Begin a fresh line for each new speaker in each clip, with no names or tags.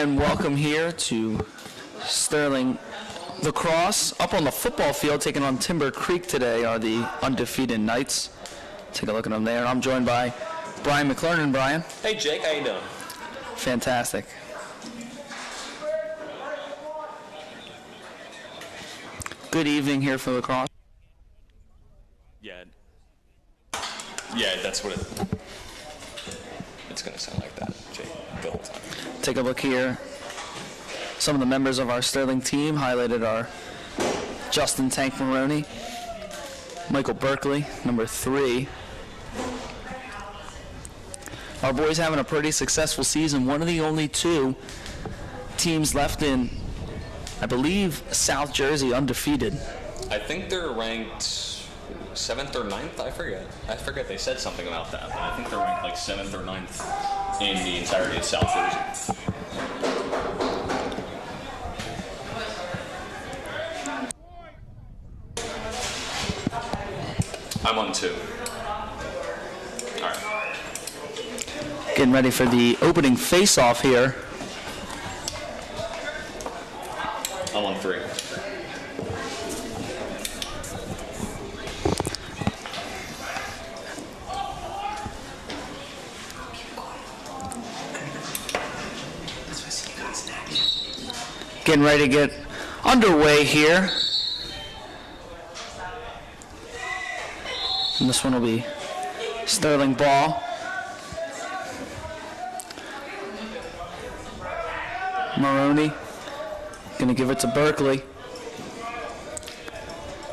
and welcome here to Sterling Lacrosse. Up on the football field, taking on Timber Creek today are the undefeated Knights. Take a look at them there. I'm joined by Brian McClernand. Brian.
Hey Jake, how you doing?
Fantastic. Good evening here for Lacrosse.
Yeah, that's what it's going to sound like that, Jake, the whole time.
Take a look here. Some of the members of our Sterling team highlighted are Justin Tank Maroney, Michael Berkeley, number 3. Our boys having a pretty successful season. One of the only 2 teams left in, I believe, South Jersey undefeated.
I think they're ranked 7th or 9th. I forget they said something about that, but I think they're ranked like 7th or 9th in the entirety of South Jersey. I'm on 2. All right.
Getting ready for the opening face-off here.
I'm on 3.
Getting ready to get underway here. And this one will be Sterling ball. Maroney gonna give it to Berkeley.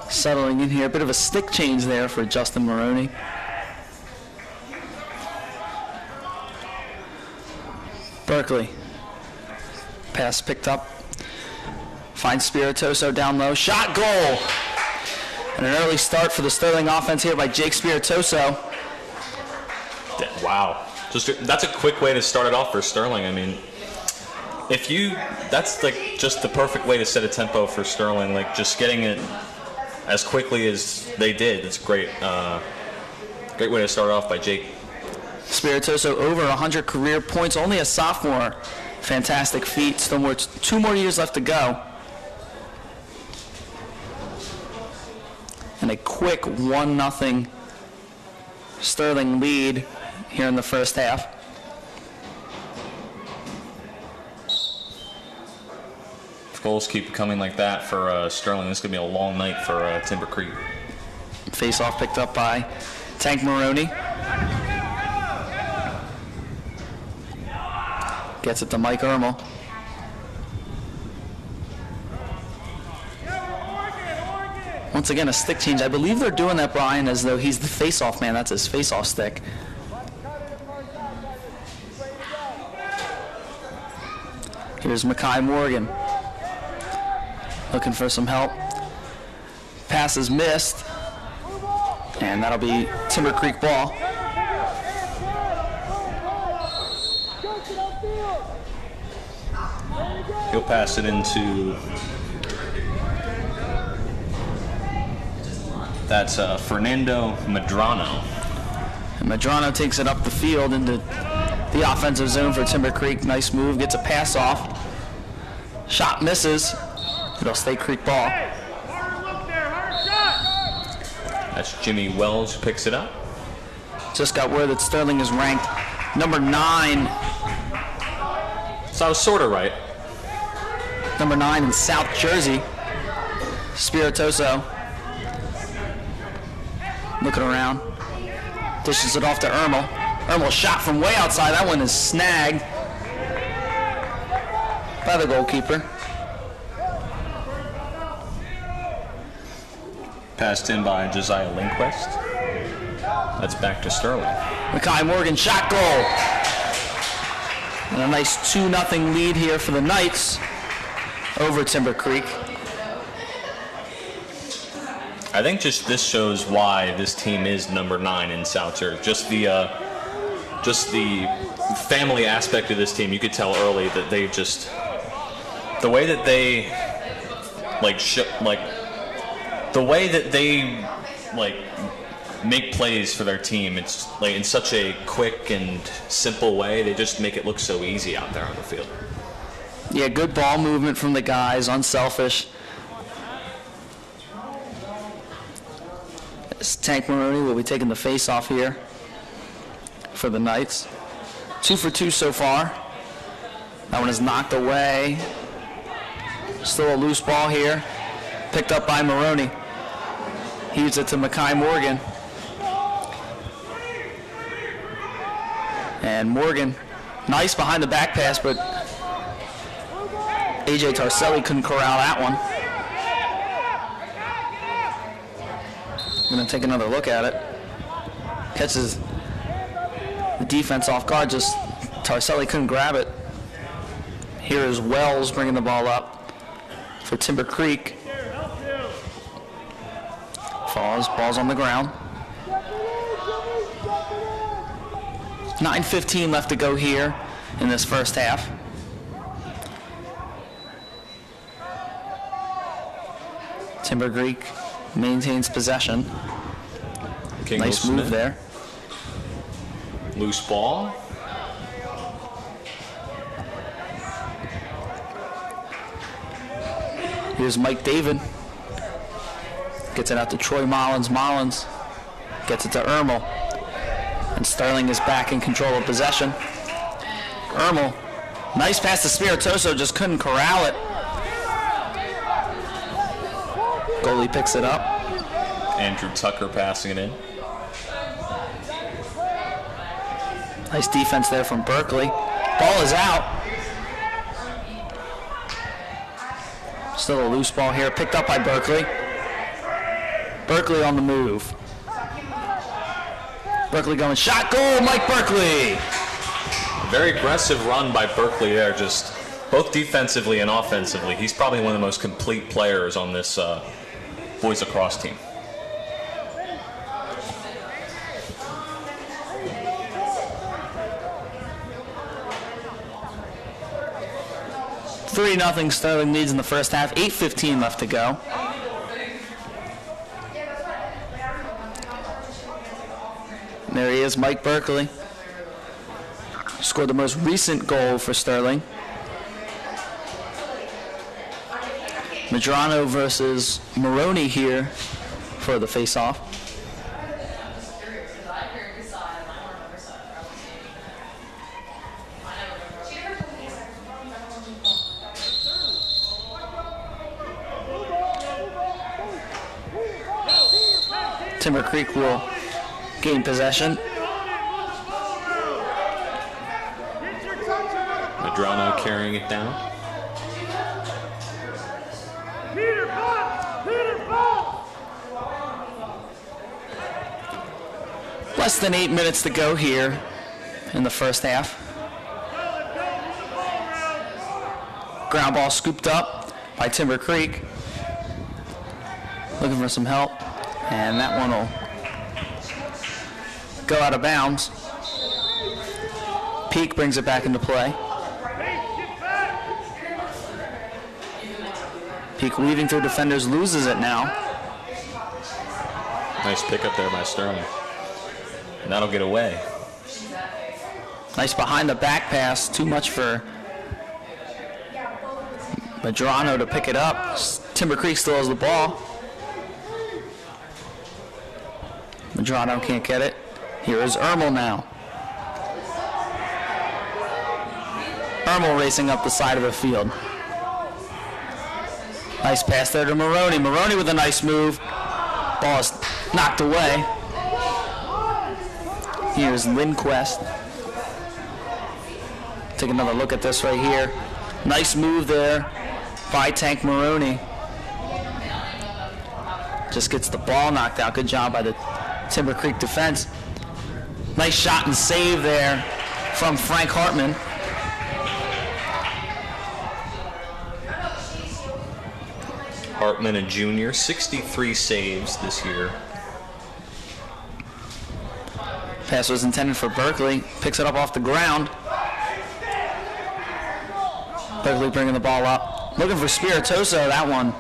Settling in here, a bit of a stick change there for Justin Maroney. Berkeley, pass picked up. Finds Spiritoso down low, shot, goal! And an early start for the Sterling offense here by Jake Spiritoso.
Wow, that's a quick way to start it off for Sterling. I mean, that's like just the perfect way to set a tempo for Sterling. Like just getting it as quickly as they did. It's great. Great way to start off by Jake.
Spiritoso over 100 career points, only a sophomore. Fantastic feat. Still 2 more years left to go. And a quick 1-0 Sterling lead here in the first half.
If goals keep coming like that for Sterling, this is going to be a long night for Timber Creek.
Face-off picked up by Tank Maroney. Gets it to Mike Ermel. Once again, a stick change. I believe they're doing that, Brian, as though he's the face-off man. That's his face-off stick. Here's Makai Morgan. Looking for some help. Pass is missed. And that'll be Timber Creek ball.
He'll pass it into... That's Fernando Medrano.
And Medrano takes it up the field into the offensive zone for Timber Creek. Nice move, gets a pass off. Shot misses. It'll stay Creek ball.
That's Jimmy Wells who picks it up.
Just got word that Sterling is ranked number 9.
So I was sort of right.
Number 9 in South Jersey. Spiritoso. Looking around. Dishes it off to Ermel. Ermel shot from way outside. That one is snagged by the goalkeeper.
Passed in by Josiah Lindquist. That's back to Sterling.
Makai Morgan shot, goal. And a nice 2-0 lead here for the Knights over Timber Creek.
I think just this shows why this team is number 9 in South Jersey. Just the family aspect of this team. You could tell early that they just the way that they the way that they make plays for their team. It's like in such a quick and simple way. They just make it look so easy out there on the field.
Yeah, good ball movement from the guys, unselfish. Tank Maroney will be taking the face-off here for the Knights. 2 for 2 so far. That one is knocked away. Still a loose ball here. Picked up by Maroney. He gives it to Makai Morgan. And Morgan, nice behind the back pass, but AJ Tarselli couldn't corral that one. Going to take another look at it. Catches the defense off guard, just Tarselli couldn't grab it. Here is Wells bringing the ball up for Timber Creek. Falls, ball's on the ground. 9:15 left to go here in this first half. Timber Creek maintains possession. Nice move there.
Loose ball.
Here's Mike David. Gets it out to Troy Mullins. Mullins gets it to Ermel. And Sterling is back in control of possession. Ermel, nice pass to Spiritoso, just couldn't corral it. Goalie picks it up.
Andrew Tucker passing it in.
Nice defense there from Berkeley. Ball is out. Still a loose ball here, picked up by Berkeley. Berkeley on the move. Berkeley going shot, goal, Mike Berkeley.
Very aggressive run by Berkeley there, just both defensively and offensively. He's probably one of the most complete players on this boys lacrosse team.
Three 0 Sterling leads in the first half. 8:15 left to go. There he is, Mike Berkeley. Scored the most recent goal for Sterling. Medrano versus Maroney here for the face-off. Timber Creek will gain possession.
Medrano carrying it down.
Less than 8 minutes to go here in the first half. Ground ball scooped up by Timber Creek. Looking for some help. And that one will go out of bounds. Peak brings it back into play. Peak weaving through defenders, loses it now.
Nice pickup there by Sterling. And that'll get away.
Nice behind the back pass, too much for Medrano to pick it up. Timber Creek still has the ball. Medrano can't get it. Here is Ermel now. Ermel racing up the side of the field. Nice pass there to Maroney. Maroney with a nice move. Ball is knocked away. Here's Lindquist. Take another look at this right here. Nice move there by Tank Maroney. Just gets the ball knocked out. Good job by the Timber Creek defense. Nice shot and save there from Frank Hartman.
Hartman, a junior, 63 saves this year.
Pass was intended for Berkeley. Picks it up off the ground. Berkeley bringing the ball up. Looking for Spiritoso. That one.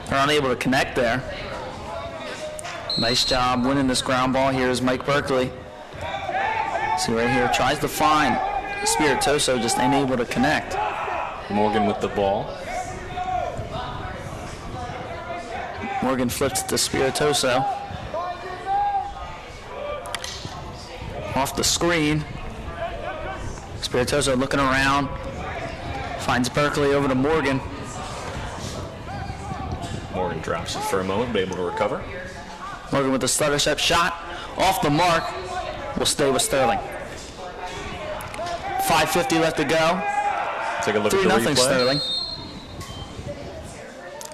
They're unable to connect there. Nice job winning this ground ball. Here's Mike Berkeley. See right here. Tries to find Spiritoso just unable to connect.
Morgan with the ball.
Morgan flips to Spiritoso. Off the screen. Spiritoso looking around. Finds Berkeley over to Morgan.
Morgan drops it for a moment, but able to recover.
Morgan with the stutter step shot. Off the mark. Will stay with Sterling. 5:50 left to go.
Take a look at the
3-0
replay.
Sterling.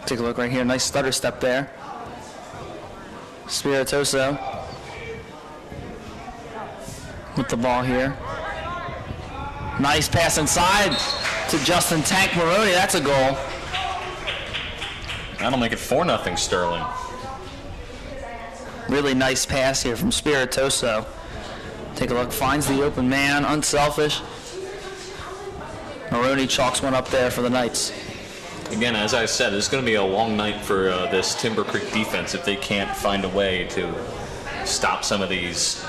Take a look right here. Nice stutter step there. Spiritoso with the ball here. Nice pass inside to Justin Tank Maroney. That's a goal.
That'll make it 4-0 Sterling.
Really nice pass here from Spiritoso. Take a look. Finds the open man. Unselfish. Maroney chalks one up there for the Knights.
Again, as I said, it's going to be a long night for this Timber Creek defense if they can't find a way to stop some of these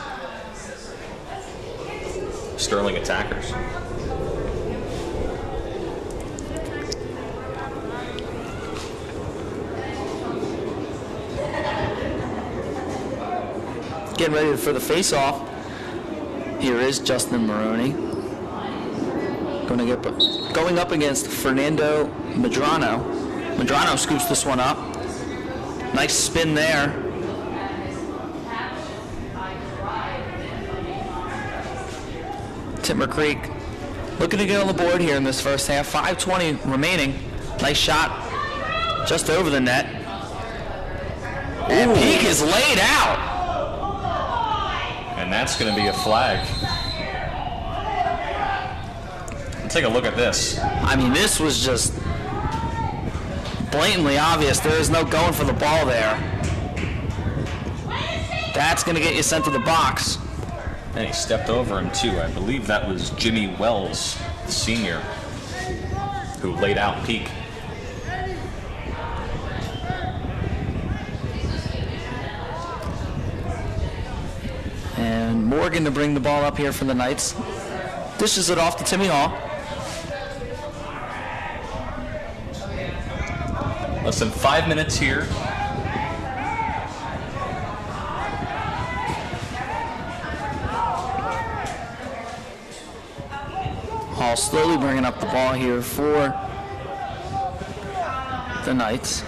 Sterling attackers.
Getting ready for the face-off. Here is Justin Maroney. Going up against Fernando Medrano. Medrano scoops this one up. Nice spin there. Timber Creek looking to get on the board here in this first half. 5:20 remaining. Nice shot just over the net. And Peak is laid out.
And that's going to be a flag. Take a look at this.
I mean, this was just blatantly obvious. There is no going for the ball there. That's going to get you sent to the box.
And he stepped over him too. I believe that was Jimmy Wells, the senior, who laid out Peak.
And Morgan to bring the ball up here for the Knights. Dishes it off to Timmy Hall.
Less than 5 minutes here.
Hall slowly bringing up the ball here for the Knights.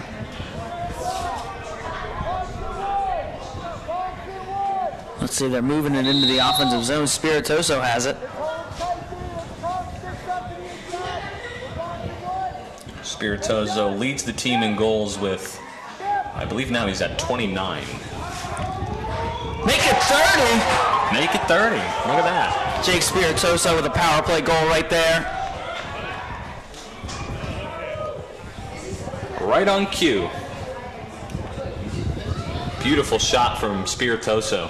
Let's see, they're moving it into the offensive zone. Spiritoso has it.
Spiritoso leads the team in goals with, I believe now he's at 29.
Make it 30!
Make it 30. Look at that.
Jake Spiritoso with a power play goal right there.
Right on cue. Beautiful shot from Spiritoso.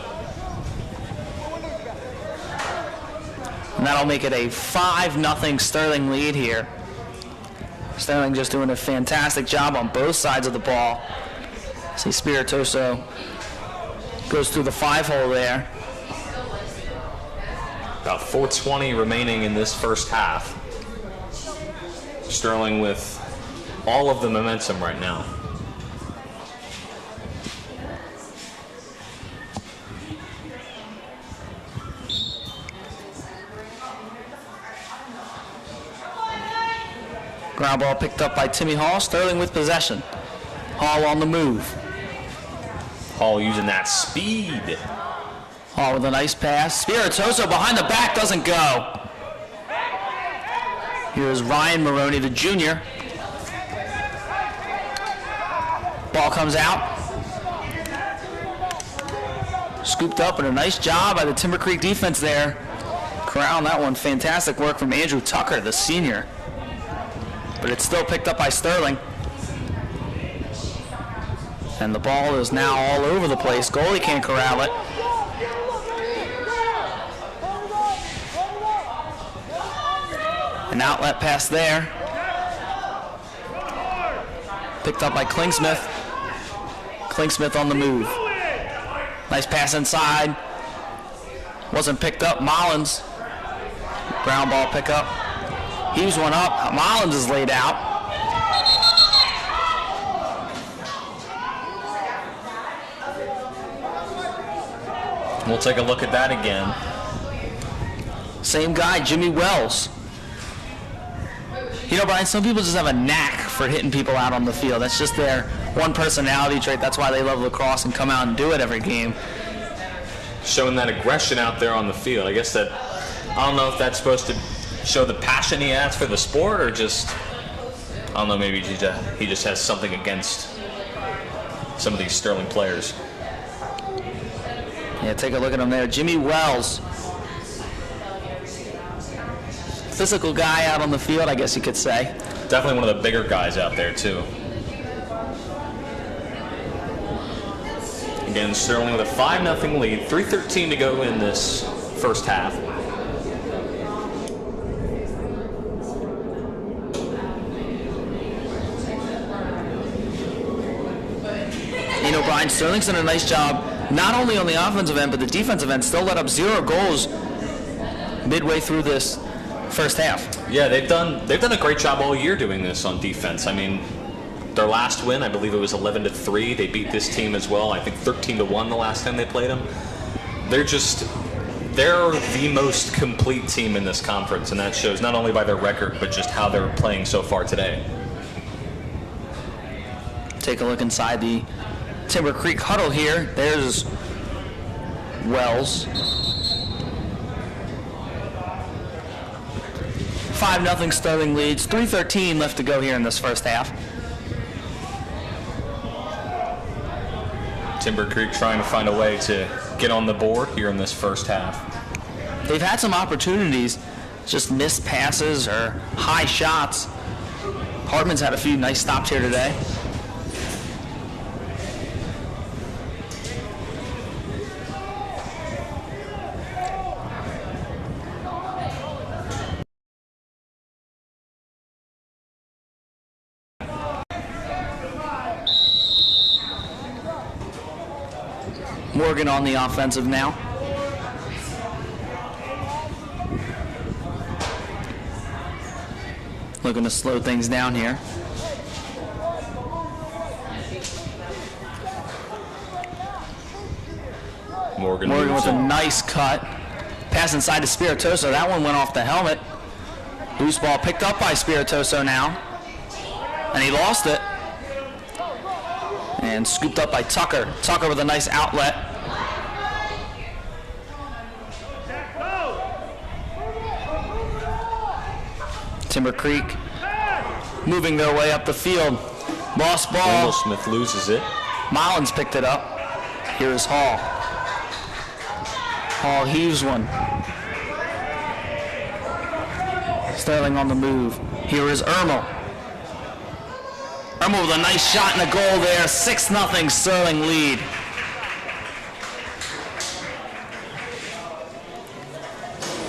And that'll make it a 5-0 Sterling lead here. Sterling just doing a fantastic job on both sides of the ball. See Spiritoso goes through the 5-hole there.
About 4:20 remaining in this first half. Sterling with all of the momentum right now.
Ground ball picked up by Timmy Hall. Sterling with possession. Hall on the move.
Hall using that speed.
Hall with a nice pass. Spiritoso behind the back, doesn't go. Here's Ryan Maroney, the junior. Ball comes out. Scooped up, and a nice job by the Timber Creek defense there. Corral that one. Fantastic work from Andrew Tucker, the senior. But it's still picked up by Sterling. And the ball is now all over the place. Goalie can't corral it. An outlet pass there. Picked up by Klingsmith. Klingsmith on the move. Nice pass inside. Wasn't picked up. Mullins Ground ball pickup. Heaves one up. Mullins is laid out.
We'll take a look at that again.
Same guy, Jimmy Wells. You know, Brian, some people just have a knack for hitting people out on the field. That's just their one personality trait. That's why they love lacrosse and come out and do it every game.
Showing that aggression out there on the field. I guess that, I don't know if that's supposed to show the passion he has for the sport or just, I don't know, maybe he just has something against some of these Sterling players.
Yeah, take a look at him there. Jimmy Wells. Physical guy out on the field, I guess you could say.
Definitely one of the bigger guys out there, too. Again, Sterling with a 5-0 lead. 3:13 to go in this first half.
You know, Brian, Sterling's done a nice job, not only on the offensive end, but the defensive end. Still let up 0 goals midway through this first half.
Yeah, they've done a great job all year doing this on defense. I mean, their last win, I believe it was 11-3. They beat this team as well. I think 13-1 the last time they played them. They're the most complete team in this conference, and that shows not only by their record, but just how they're playing so far today.
Take a look inside the Timber Creek huddle here. There's Wells. 5-0 Sterling leads. 3:13 left to go here in this first half.
Timber Creek trying to find a way to get on the board here in this first half.
They've had some opportunities, just missed passes or high shots. Hardman's had a few nice stops here today. Morgan on the offensive now. Looking to slow things down here.
Morgan
with a nice cut. Pass inside to Spiritoso. That one went off the helmet. Loose ball picked up by Spiritoso now. And he lost it. And scooped up by Tucker. Tucker with a nice outlet. Timber Creek moving their way up the field. Lost ball.
Smith loses it.
Mullins picked it up. Here is Hall. Hall heaves one. Sterling on the move. Here is Ermel. Ermel with a nice shot and a goal there. 6-0 Sterling lead.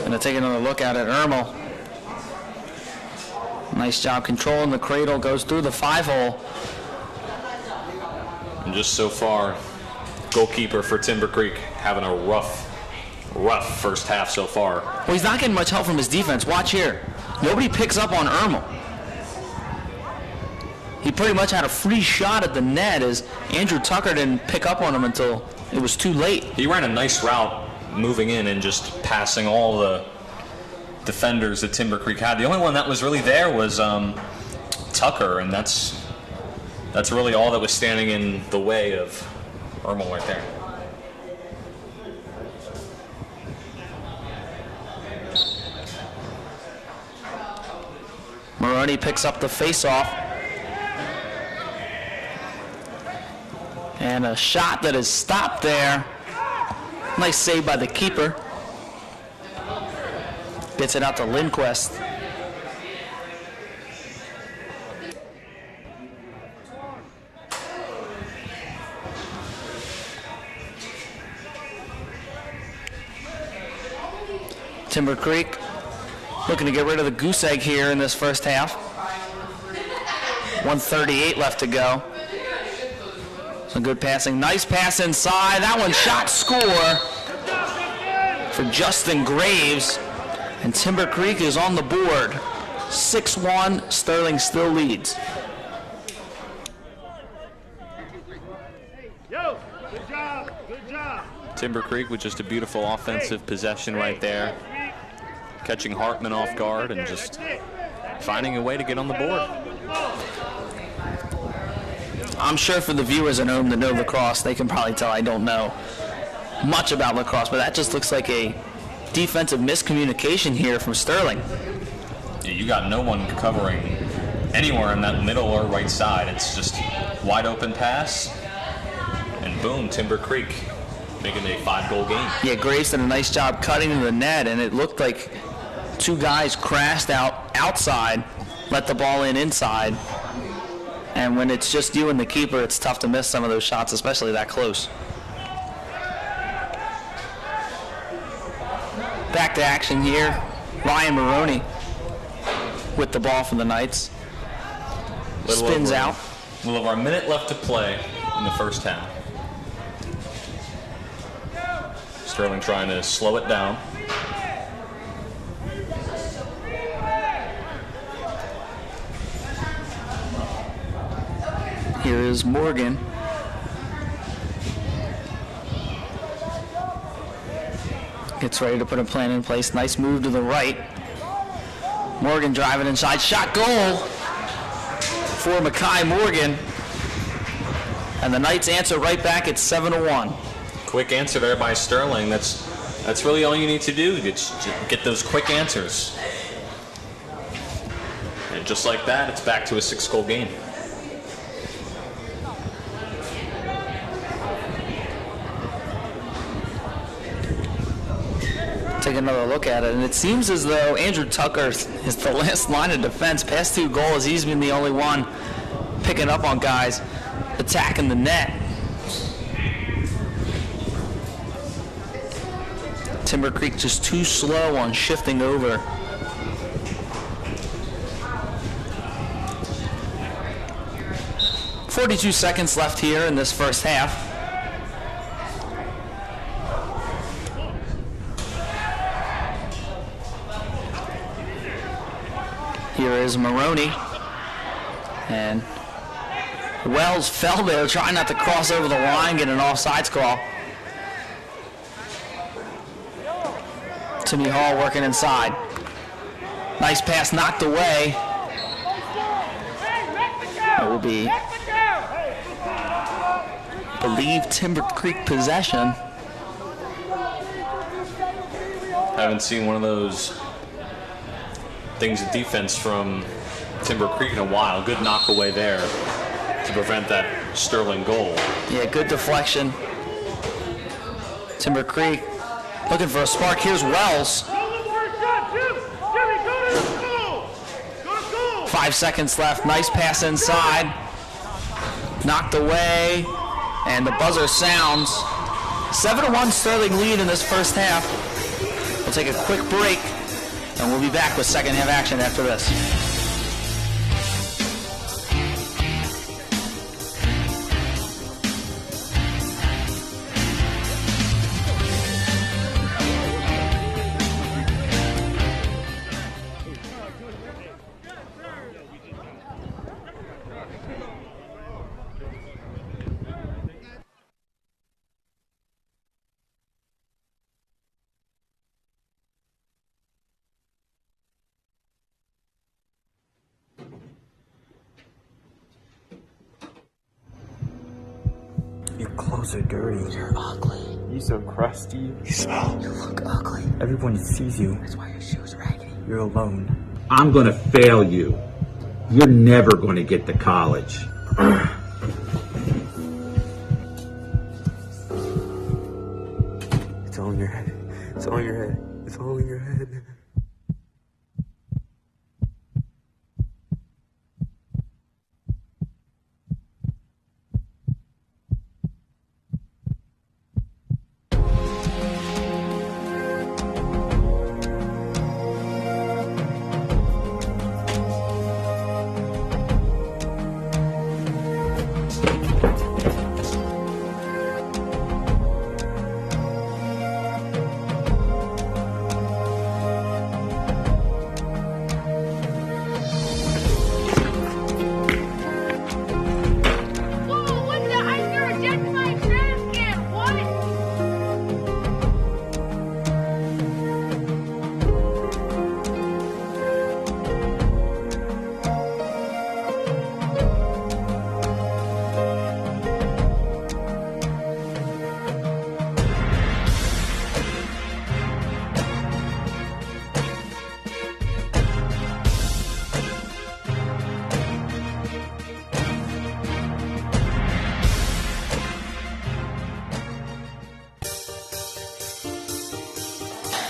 Gonna take another look at it. Ermel. Nice job controlling the cradle. Goes through the 5-hole.
And just so far, goalkeeper for Timber Creek having a rough first half so far.
Well, he's not getting much help from his defense. Watch here. Nobody picks up on Ermel. He pretty much had a free shot at the net as Andrew Tucker didn't pick up on him until it was too late.
He ran a nice route moving in and just passing all the defenders that Timber Creek had. The only one that was really there was Tucker, and that's really all that was standing in the way of Ermel right there.
Maroney picks up the face-off. And a shot that is stopped there. Nice save by the keeper. Gets it out to Lindquist. Timber Creek looking to get rid of the goose egg here in this first half. 1:38 left to go. Some good passing. Nice pass inside. That one shot, score for Justin Graves. And Timber Creek is on the board. 6-1, Sterling still leads.
Yo, good job, good job.
Timber Creek with just a beautiful offensive possession right there. Catching Hartman off guard and just finding a way to get on the board.
I'm sure for the viewers at home that know lacrosse, they can probably tell I don't know much about lacrosse, but that just looks like a defensive miscommunication here from Sterling.
Yeah, you got no one covering anywhere in that middle or right side. It's just wide open pass, and boom, Timber Creek making a 5-goal game.
Yeah, Graves did a nice job cutting to the net, and it looked like two guys crashed outside, let the ball in inside. And when it's just you and the keeper, it's tough to miss some of those shots, especially that close. Back to action here. Ryan Maroney with the ball for the Knights. Spins out.
A little over a minute left to play in the first half. Sterling trying to slow it down.
Here is Morgan. Gets ready to put a plan in place. Nice move to the right. Morgan driving inside. Shot goal for Makai Morgan. And the Knights answer right back at 7-1.
Quick answer there by Sterling. That's really all you need to do. Get those quick answers. And just like that, it's back to a 6-goal game.
Take another look at it, and it seems as though Andrew Tucker is the last line of defense. Past 2 goals, he's been the only one picking up on guys attacking the net. Timber Creek just too slow on shifting over. "42 seconds left here in this first half. Here is Maroney, and Wells fell there, trying not to cross over the line, get an offsides call. Timmy Hall working inside. Nice pass knocked away. It will be, I believe, Timber Creek possession.
Haven't seen one of those things of defense from Timber Creek in a while. Good knock away there to prevent that Sterling goal.
Yeah, good deflection. Timber Creek looking for a spark. Here's Wells. 5 seconds left. Nice pass inside. Knocked away. And the buzzer sounds. 7-1 Sterling lead in this first half. We'll take a quick break, and we'll be back with second half action after this.
Your clothes are dirty.
You're ugly.
You're so crusty.
You smell. You look ugly.
Everyone sees you.
That's why your shoes are raggedy.
You're alone.
I'm gonna fail you. You're never gonna get to college.
It's all in your head. It's all in your head. It's all in your head.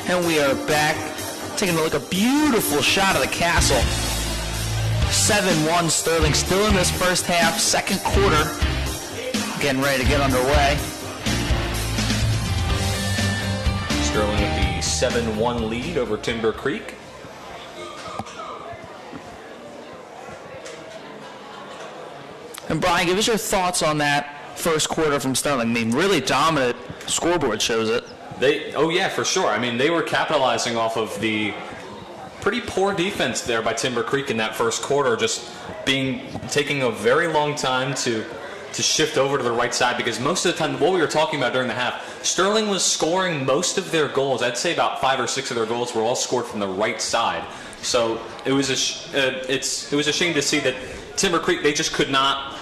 And we are back, taking a look at a beautiful shot of the castle. 7-1 Sterling, still in this first half, second quarter. Getting ready to get underway.
Sterling with the 7-1 lead over Timber Creek.
And Brian, give us your thoughts on that first quarter from Sterling. I mean, really dominant. Scoreboard shows it.
Oh yeah, for sure. I mean, they were capitalizing off of the pretty poor defense there by Timber Creek in that first quarter, just taking a very long time to shift over to the right side, because most of the time, what we were talking about during the half, Sterling was scoring most of their goals. I'd say about 5 or 6 of their goals were all scored from the right side. So it was a shame to see that Timber Creek, they just could not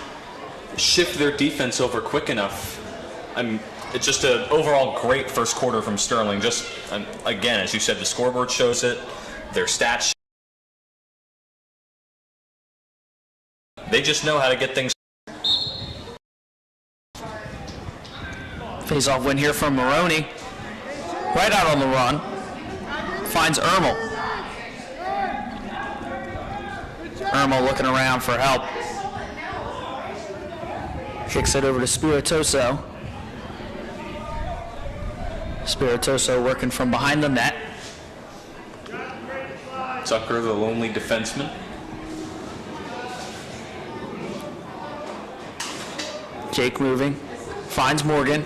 shift their defense over quick enough. It's just an overall great first quarter from Sterling. Just, again, as you said, the scoreboard shows it. Their stats. They just know how to get things.
Face-off win here from Maroney. Right out on the run. Finds Ermel. Ermel looking around for help. Kicks it over to Spiritoso. Spiritoso working from behind the net.
Tucker, the lonely defenseman.
Jake moving. Finds Morgan.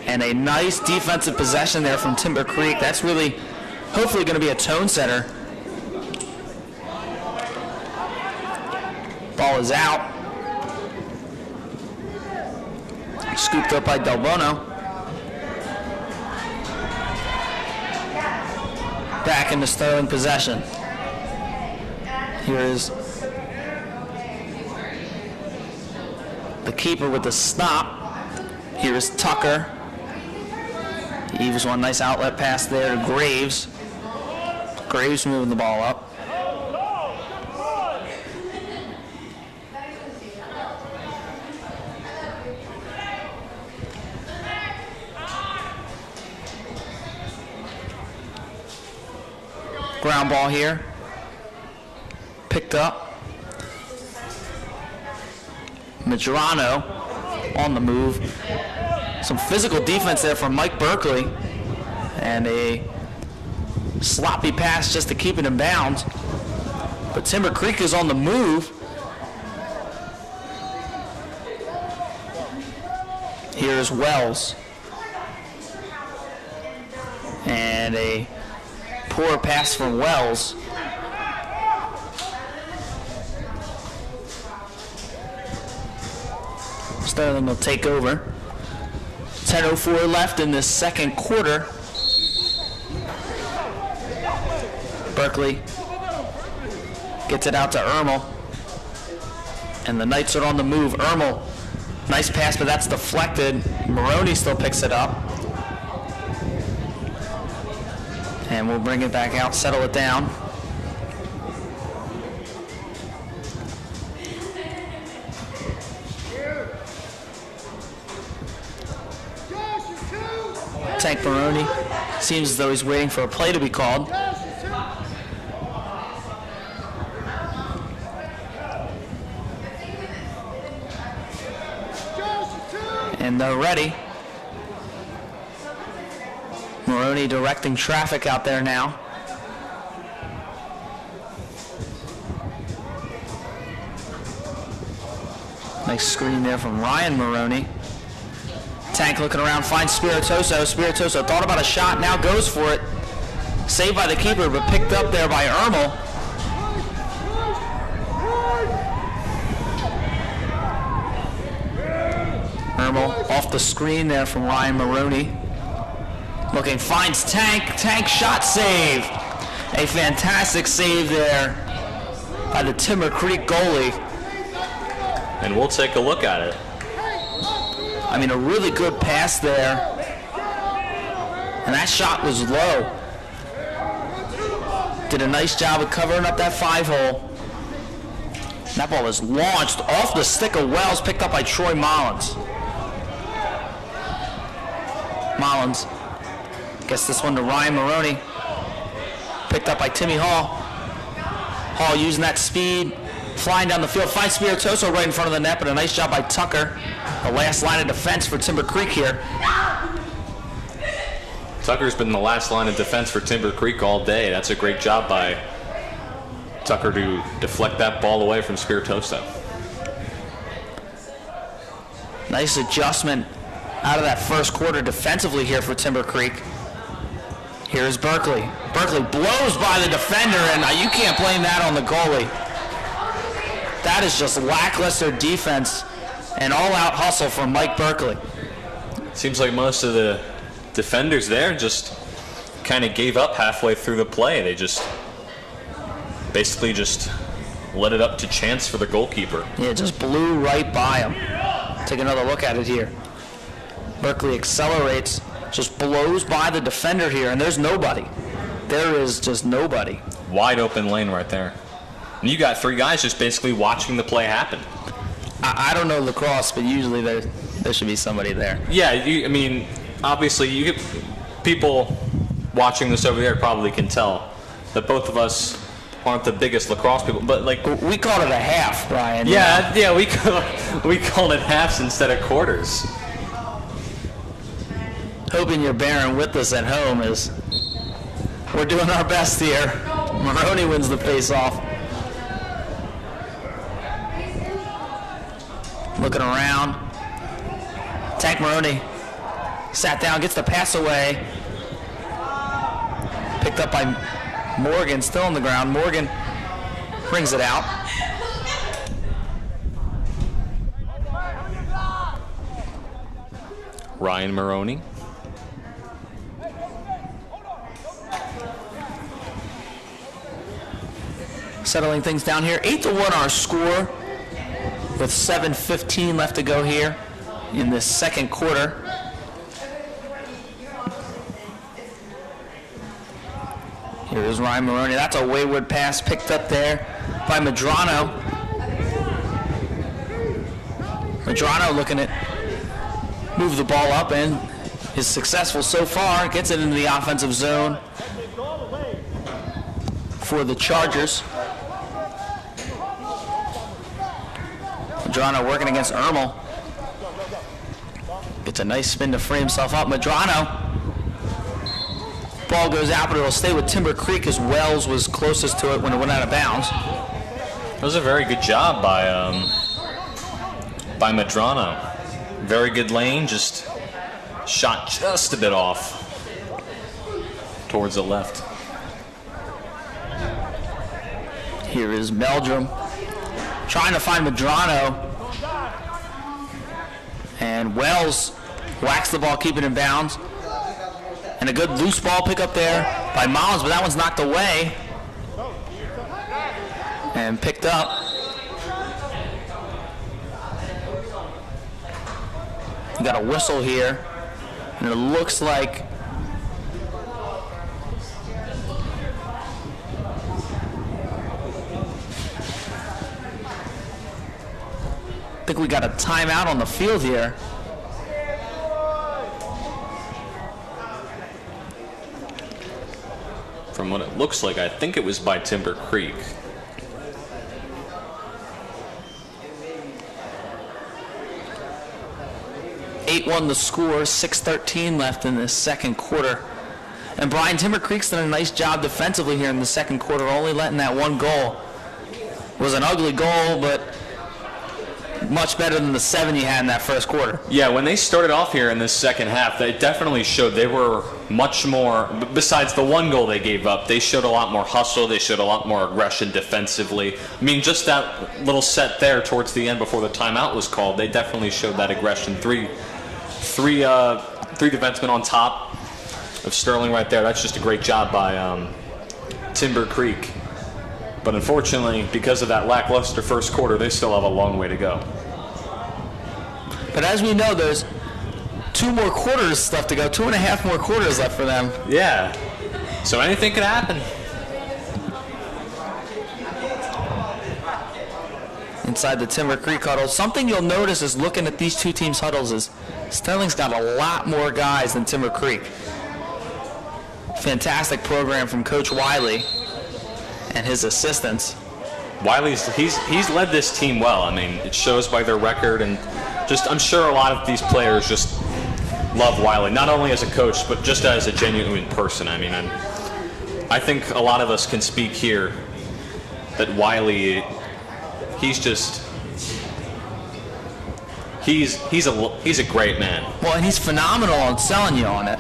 And a nice defensive possession there from Timber Creek. That's really, hopefully, going to be a tone setter. Ball is out. Scooped up by Del Bono. Back into Sterling possession. Here is the keeper with the stop. Here is Tucker. Eves one nice outlet pass there to Graves. Graves moving the ball up. Ground ball here. Picked up. Medrano on the move. Some physical defense there from Mike Berkeley. And a sloppy pass just to keep it in bounds. But Timber Creek is on the move. Here's Wells. And a poor pass from Wells. Sterling will take over. 10:04 left in this second quarter. Berkeley gets it out to Ermel. And the Knights are on the move. Ermel, nice pass, but that's deflected. Maroney still picks it up. And we'll bring it back out, settle it down. Tank Maroney seems as though he's waiting for a play to be called. And they're ready. Maroney directing traffic out there now. Nice screen there from Ryan Maroney. Tank looking around, finds Spiritoso. Spiritoso thought about a shot, now goes for it. Saved by the keeper, but picked up there by Ermel. Ermel off the screen there from Ryan Maroney. Looking, finds Tank. Tank shot save. A fantastic save there by the Timber Creek goalie.
And we'll take a look at it.
I mean, a really good pass there. And that shot was low. Did a nice job of covering up that 5-hole. That ball is launched off the stick of Wells, picked up by Troy Mullins. Mullins Gets this one to Ryan Maroney. Picked up by Timmy Hall. Hall using that speed, flying down the field, finds Spiritoso right in front of the net, but a nice job by Tucker. The last line of defense for Timber Creek here.
Tucker's been the last line of defense for Timber Creek all day. That's a great job by Tucker to deflect that ball away from Spiritoso.
Nice adjustment out of that first quarter defensively here for Timber Creek. Here's Berkeley. Berkeley blows by the defender, and you can't blame that on the goalie. That is just lackluster defense and all-out hustle from Mike Berkeley.
Seems like most of the defenders there just kind of gave up halfway through the play. They just basically just let it up to chance for the goalkeeper.
Yeah, just blew right by him. Take another look at it here. Berkeley accelerates, just blows by the defender here, and there's nobody. There is just nobody.
Wide open lane right there. And you got 3 guys just basically watching the play happen.
I don't know lacrosse, but usually there should be somebody there.
Yeah, I mean, obviously, you get people watching this over there probably can tell that both of us aren't the biggest lacrosse people, but like
We called it a half, Brian.
yeah, we called it halves instead of quarters.
Hoping you're bearing with us at home as we're doing our best here. Maroney wins the face-off. Looking around. Tank Maroney sat down, gets the pass away. Picked up by Morgan, still on the ground. Morgan brings it out.
Ryan Maroney.
Settling things down here. 8-1 our score with 7:15 left to go here in this second quarter. Here's Ryan Maroney. That's a wayward pass picked up there by Medrano. Medrano looking at move the ball up and is successful so far. Gets it into the offensive zone for the Chargers. Medrano working against Ermel. Gets a nice spin to free himself up. Medrano. Ball goes out, but it'll stay with Timber Creek as Wells was closest to it when it went out of bounds.
That was a very good job by Medrano. Very good lane, just shot just a bit off towards the left.
Here is Meldrum trying to find Medrano. And Wells whacks the ball, keeping it in bounds. And a good loose ball pickup there by Mullins, but that one's knocked away. And picked up. You got a whistle here. And it looks like I think we got a timeout on the field here.
From what it looks like, I think it was by Timber Creek.
Won the score, 6:13 left in this second quarter. And Brian, Timber Creek's done a nice job defensively here in the second quarter, only letting that one goal. It was an ugly goal, but much better than the 7 you had in that first quarter.
Yeah, when they started off here in this second half, they definitely showed they were much more, besides the one goal they gave up, they showed a lot more hustle, they showed a lot more aggression defensively. I mean, just that little set there towards the end before the timeout was called, they definitely showed that aggression. Three defensemen on top of Sterling right there. That's just a great job by Timber Creek. But unfortunately, because of that lackluster first quarter, they still have a long way to go.
But as we know, there's 2 more quarters left to go, 2.5 more quarters left for them.
Yeah. So anything could happen.
Inside the Timber Creek huddle. Something you'll notice is looking at these two teams' huddles is Sterling's got a lot more guys than Timber Creek. fantastic program from Coach Wiley and his assistants.
He's led this team well. I mean, it shows by their record, and just I'm sure a lot of these players just love Wiley, not only as a coach, but just as a genuine person. I mean, I think a lot of us can speak here that Wiley, he's a great man.
Well, and he's phenomenal on selling you on it.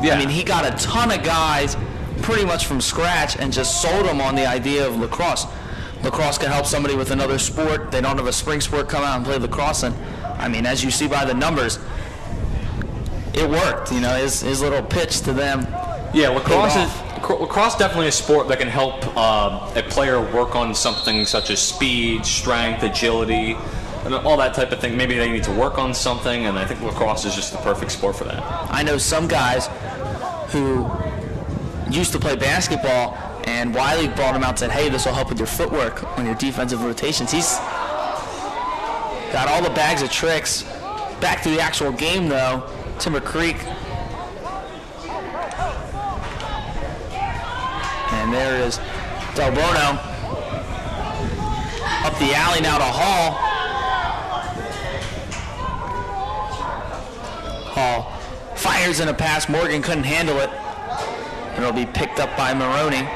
Yeah.
I mean, he got a ton of guys pretty much from scratch and just sold them on the idea of lacrosse. Lacrosse can help somebody with another sport. They don't have a spring sport, come out and play lacrosse. And I mean, as you see by the numbers, it worked. You know, his little pitch to them.
Yeah, lacrosse definitely a sport that can help a player work on something such as speed, strength, agility, and all that type of thing. Maybe they need to work on something, and I think lacrosse is just the perfect sport for that.
I know some guys who used to play basketball, and Wiley brought him out and said, hey, this will help with your footwork on your defensive rotations. He's got all the bags of tricks. Back to the actual game, though. Timber Creek. And there is Del Bono. Up the alley now to Hall. Hall fires in a pass. Morgan couldn't handle it. And it'll be picked up by Maroney.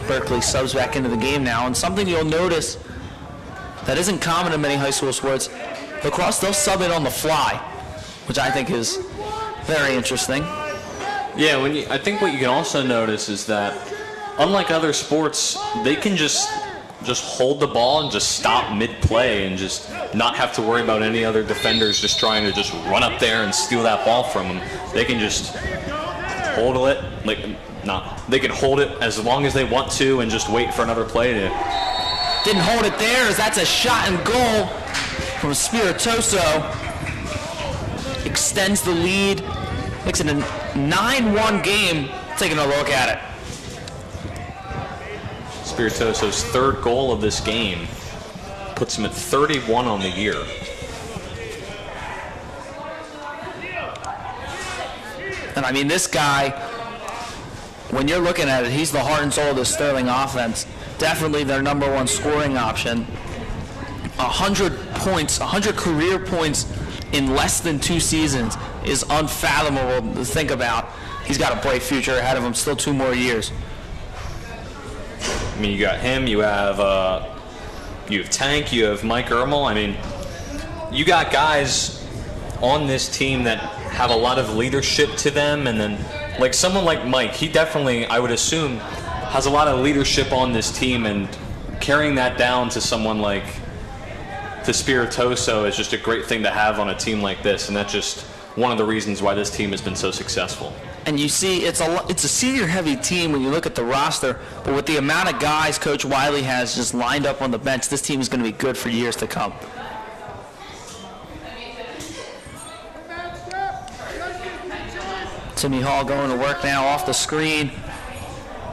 Berkeley subs back into the game now, and something you'll notice that isn't common in many high school sports, lacrosse, they'll sub it on the fly, which I think is very interesting.
Yeah, I think what you can also notice is that, unlike other sports, they can just hold the ball and just stop mid-play and just not have to worry about any other defenders just trying to just run up there and steal that ball from them. They can just hold it, they can hold it as long as they want to and just wait for another play to.
Didn't hold it there, as that's a shot and goal from Spiritoso. Extends the lead, makes it a 9-1 game. Taking a look at it.
Spiritoso's third goal of this game puts him at 31 on the year.
And I mean, this guy, when you're looking at it, he's the heart and soul of the Sterling offense. Definitely their number one scoring option. 100 points, 100 career points in less than 2 seasons is unfathomable to think about. He's got a bright future ahead of him, still 2 more years.
I mean, you got him, you have Tank, you have Mike Ermel. I mean, you got guys on this team that have a lot of leadership to them, and then like someone like Mike, he definitely, I would assume, has a lot of leadership on this team, and carrying that down to someone like Spiritoso is just a great thing to have on a team like this, and that's just one of the reasons why this team has been so successful.
And you see, it's a senior-heavy team when you look at the roster, but with the amount of guys Coach Wiley has just lined up on the bench, this team is going to be good for years to come. Timmy Hall going to work now off the screen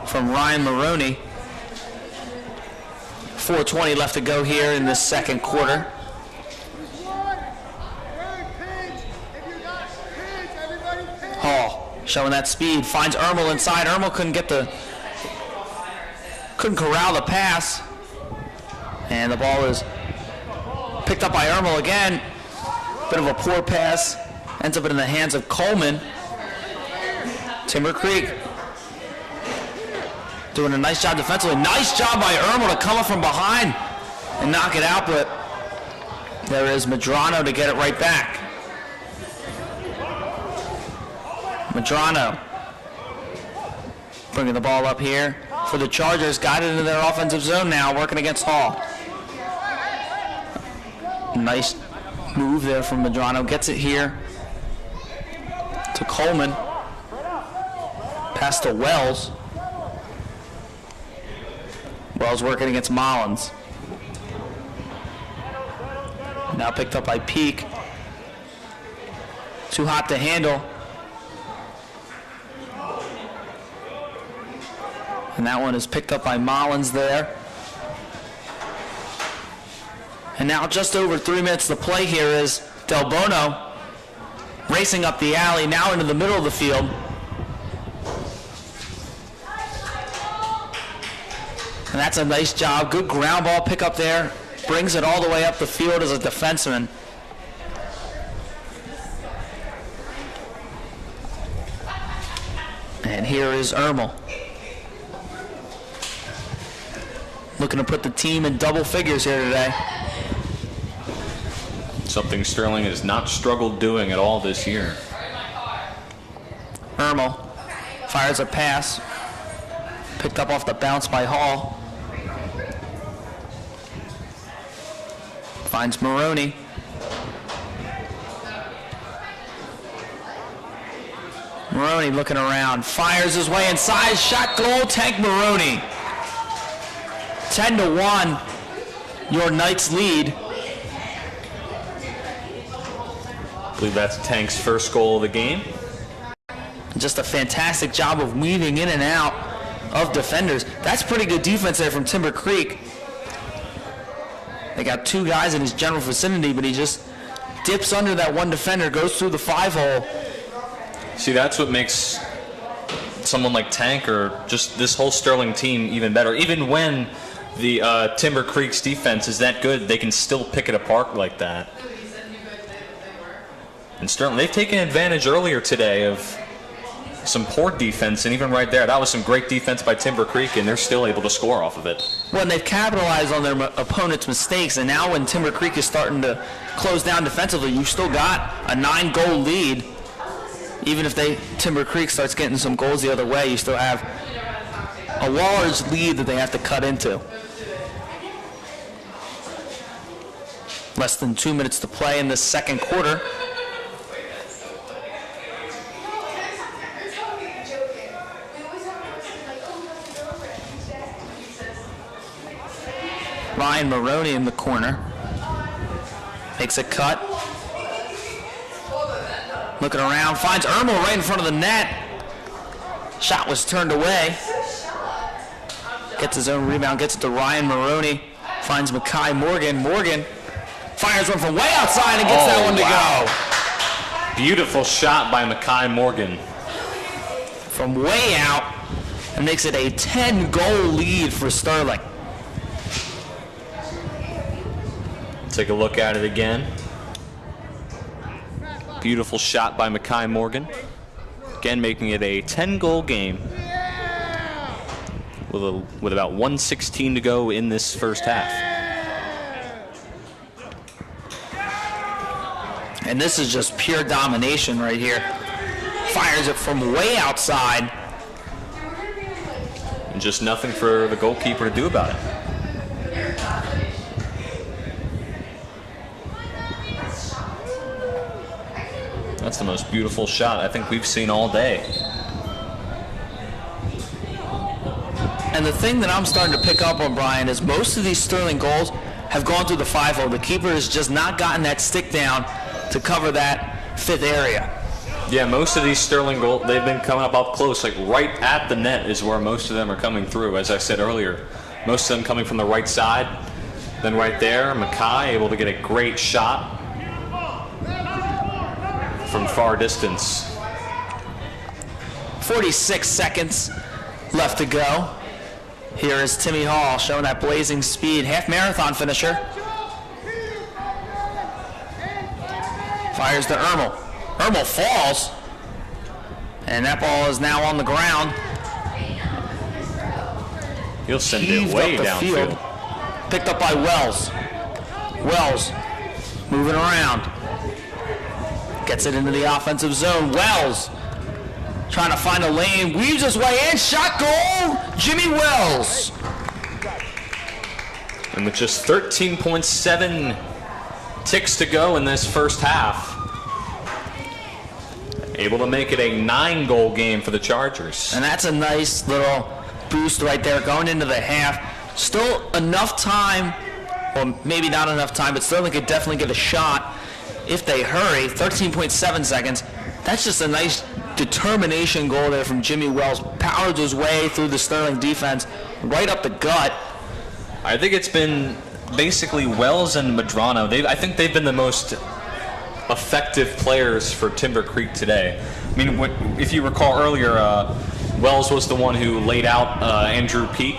from Ryan Maroney. 4:20 left to go here in this second quarter. Hall showing that speed, finds Ermel inside. Ermel couldn't corral the pass. And the ball is picked up by Ermel again. Bit of a poor pass. Ends up in the hands of Coleman. Timber Creek doing a nice job defensively. Nice job by Ermel to come up from behind and knock it out, but there is Medrano to get it right back. Medrano bringing the ball up here for the Chargers. Got it into their offensive zone now, working against Hall. Nice move there from Medrano. Gets it here to Coleman. Pass to Wells. Wells working against Mullins. Now picked up by Peak. Too hot to handle. And that one is picked up by Mullins there. And now just over 3 minutes to play here is Del Bono racing up the alley, now into the middle of the field. And that's a nice job. Good ground ball pickup there. Brings it all the way up the field as a defenseman. And here is Ermel. Looking to put the team in double figures here today.
Something Sterling has not struggled doing at all this year.
Ermel fires a pass. Picked up off the bounce by Hall. Finds Maroney. Maroney looking around. Fires his way inside. Shot goal. Tank Maroney. 10-1. Your Knights lead.
I believe that's Tank's first goal of the game.
Just a fantastic job of weaving in and out of defenders. That's pretty good defense there from Timber Creek. They got two guys in his general vicinity, but he just dips under that one defender, goes through the 5-hole.
See, that's what makes someone like Tank or just this whole Sterling team even better. Even when the Timber Creek's defense is that good, they can still pick it apart like that. And Sterling, they've taken advantage earlier today of some poor defense, and even right there, that was some great defense by Timber Creek, and they're still able to score off of it.
When they've capitalized on their opponent's mistakes, and now when Timber Creek is starting to close down defensively, you've still got a 9-goal lead. Even if Timber Creek starts getting some goals the other way, you still have a large lead that they have to cut into. Less than 2 minutes to play in this second quarter. Ryan Maroney in the corner. Makes a cut. Looking around, finds Ermel right in front of the net. Shot was turned away. Gets his own rebound, gets it to Ryan Maroney. Finds Makai Morgan. Morgan fires one from way outside and gets that one to go.
Beautiful shot by Makai Morgan.
From way out, and makes it a 10-goal lead for Sterling.
Take a look at it again. Beautiful shot by Makai Morgan. Again, making it a 10-goal game with about 1:16 to go in this first half.
And this is just pure domination right here. Fires it from way outside.
And just nothing for the goalkeeper to do about it. That's the most beautiful shot I think we've seen all day.
And the thing that I'm starting to pick up on, Brian, is most of these Sterling goals have gone through the 5-hole. The keeper has just not gotten that stick down to cover that fifth area.
Yeah, most of these Sterling goals, they've been coming up close, like right at the net is where most of them are coming through, as I said earlier. Most of them coming from the right side. Then right there, Makai able to get a great shot from far distance.
46 seconds left to go. Here is Timmy Hall showing that blazing speed. Half marathon finisher. Fires to Ermel. Ermel falls. And that ball is now on the ground.
He'll send
Heaved
it way
up the
downfield.
field. Picked up by Wells. Wells moving around. Gets it into the offensive zone. Wells trying to find a lane. Weaves his way in. Shot goal. Jimmy Wells.
And with just 13.7 ticks to go in this first half, able to make it a 9-goal game for the Chargers.
And that's a nice little boost right there going into the half. Still enough time, well, maybe not enough time, but Sterling could definitely get a shot if they hurry. 13.7 seconds. That's just a nice determination goal there from Jimmy Wells. Powered his way through the Sterling defense right up the gut.
I think it's been basically Wells and Medrano, I think they've been the most effective players for Timber Creek today. I mean, if you recall earlier, Wells was the one who laid out Andrew Peak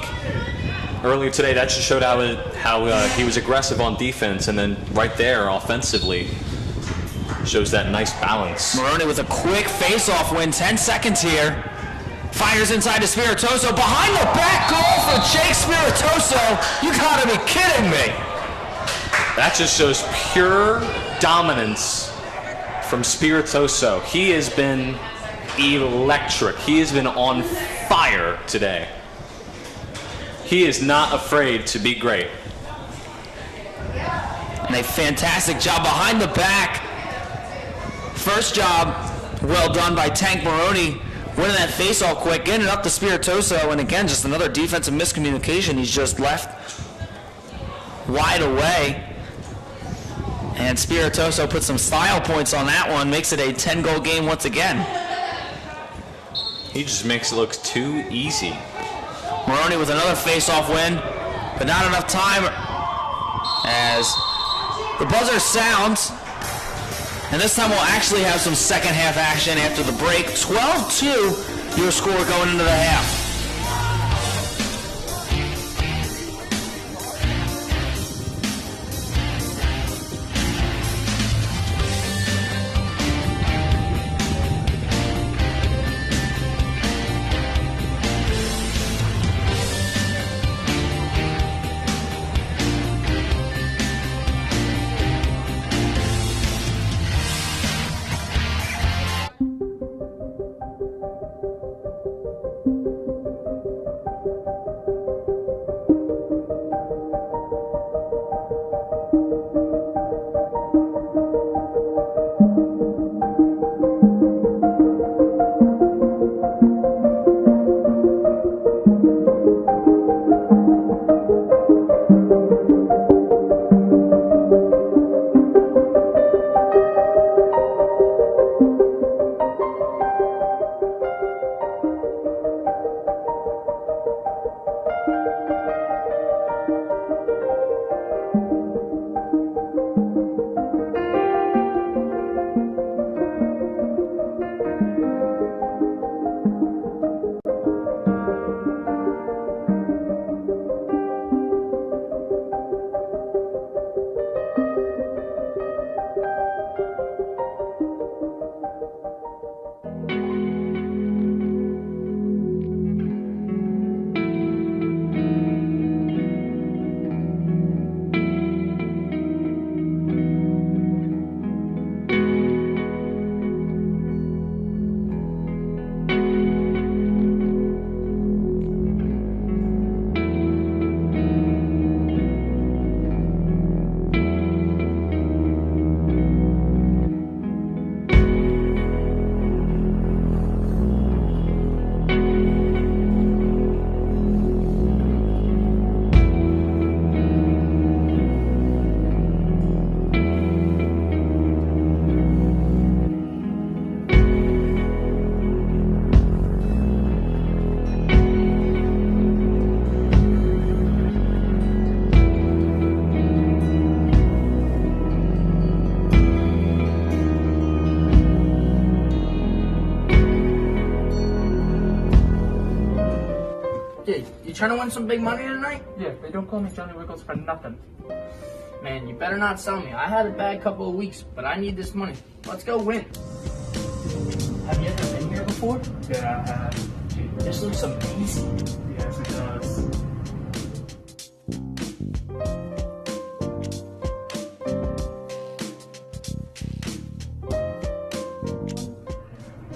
earlier today. That just showed how he was aggressive on defense, and then right there offensively shows that nice balance.
Maroney with a quick face-off win, 10 seconds here. Fires inside to Spiritoso, behind the back goal for Jake Spiritoso. You gotta be kidding me.
That just shows pure dominance from Spiritoso. He has been electric. He has been on fire today. He is not afraid to be great.
And a fantastic job behind the back. First job, well done by Tank Maroney, winning that face-off quick, getting it up to Spiritoso, and again, just another defensive miscommunication. He's just left wide away. And Spiritoso put some style points on that one, makes it a 10-goal game once again.
He just makes it look too easy.
Maroney with another face-off win, but not enough time as the buzzer sounds. And this time we'll actually have some second half action after the break. 12-2 your score going into the half.
You trying to win some big money tonight?
Yeah, they don't call me Johnny Wiggles for nothing.
Man, you better not sell me. I had a bad couple of weeks, but I need this money. Let's go win. Have you ever been here before?
Yeah, I have.
This looks amazing.
Yes, it does.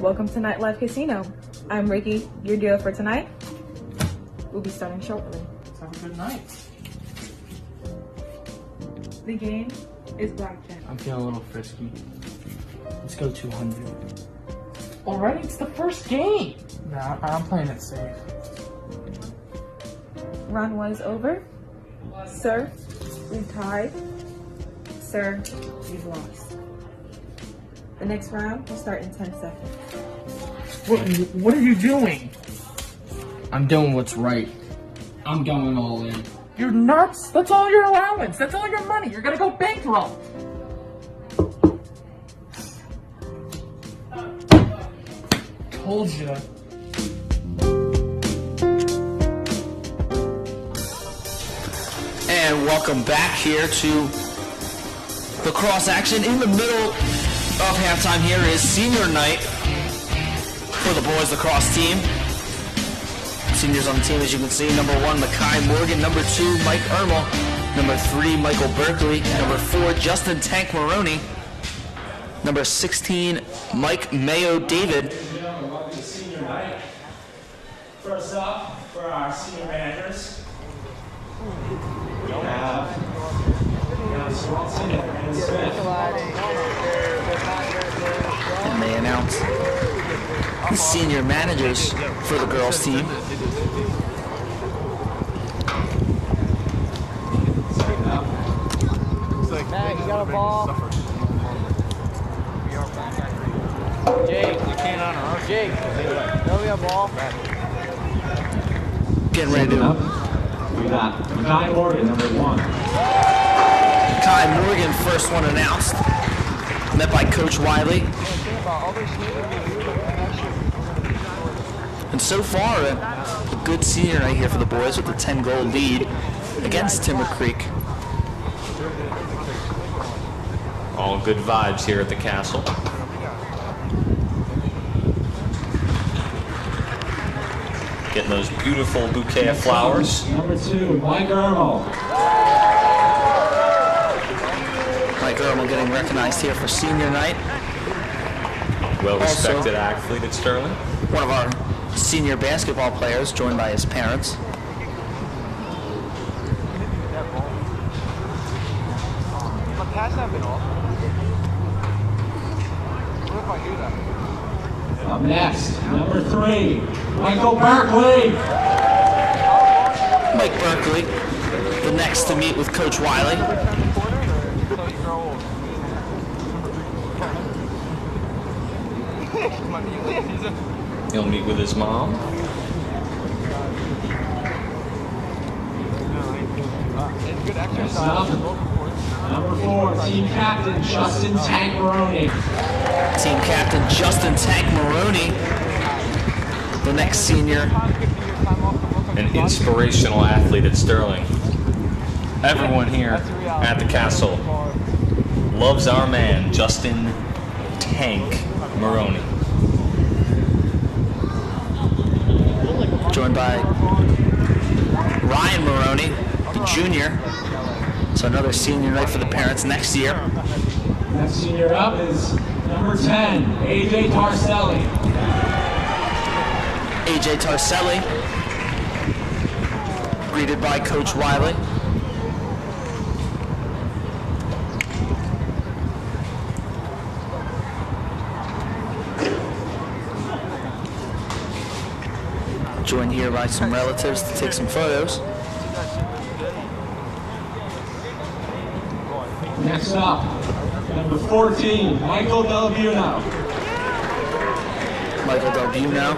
Welcome to Nightlife Casino. I'm Ricky, your dealer for tonight. We'll be starting shortly.
Let's have a good night.
The game is blackjack.
I'm feeling a little frisky. Let's go 200.
Alright, it's the first game. Nah, I'm playing it safe.
Round 1 is over. Sir, we've tied. Sir, we've lost. The next round will start in 10 seconds.
What are you doing?
I'm doing what's right. I'm going all in.
You're nuts? That's all your allowance. That's all your money. You're gonna go bankrupt. Told you.
And welcome back here to Lacrosse action. In the middle of halftime here is senior night for the boys lacrosse team. Seniors on the team, as you can see, number 1, Makai Morgan, number 2, Mike Ermel, number 3, Michael Berkeley, number 4, Justin Tank Maroney, number 16, Mike Mayo David.
Welcome to senior night. First up, for our senior managers, we have Swanson and Smith.
And they announce the senior managers for the girls team.
Matt, you got a ball? Jake, you can't on her. Jake, throw me a ball.
Getting ready to
We got Kai Morgan, number 1.
Kai Morgan, first one announced, met by Coach Wiley. And so far, a good senior night here for the boys with a 10-goal lead against Timber Creek.
All good vibes here at the castle. Getting those beautiful bouquet of flowers.
Number 2, Mike Ermel.
Mike Ermel getting recognized here for senior night.
Well-respected athlete at Sterling.
One of our senior basketball players, joined by his parents.
Up next, number 3, Michael Berkeley.
Mike Berkeley, the next to meet with Coach Wiley.
He'll meet with his mom.
Next up, number 4, team captain Justin Tank Maroney.
Team captain Justin Tank Maroney, the next senior.
An inspirational athlete at Sterling. Everyone here at the castle loves our man, Justin Tank Maroney.
Joined by Ryan Maroney, the junior. So another senior night for the parents next year.
Next senior up is number 10, AJ Tarselli.
AJ Tarselli, greeted by Coach Wiley. Joined here by some relatives to take some photos.
Next up, number 14, Michael Delbuno.
Michael Delbuno,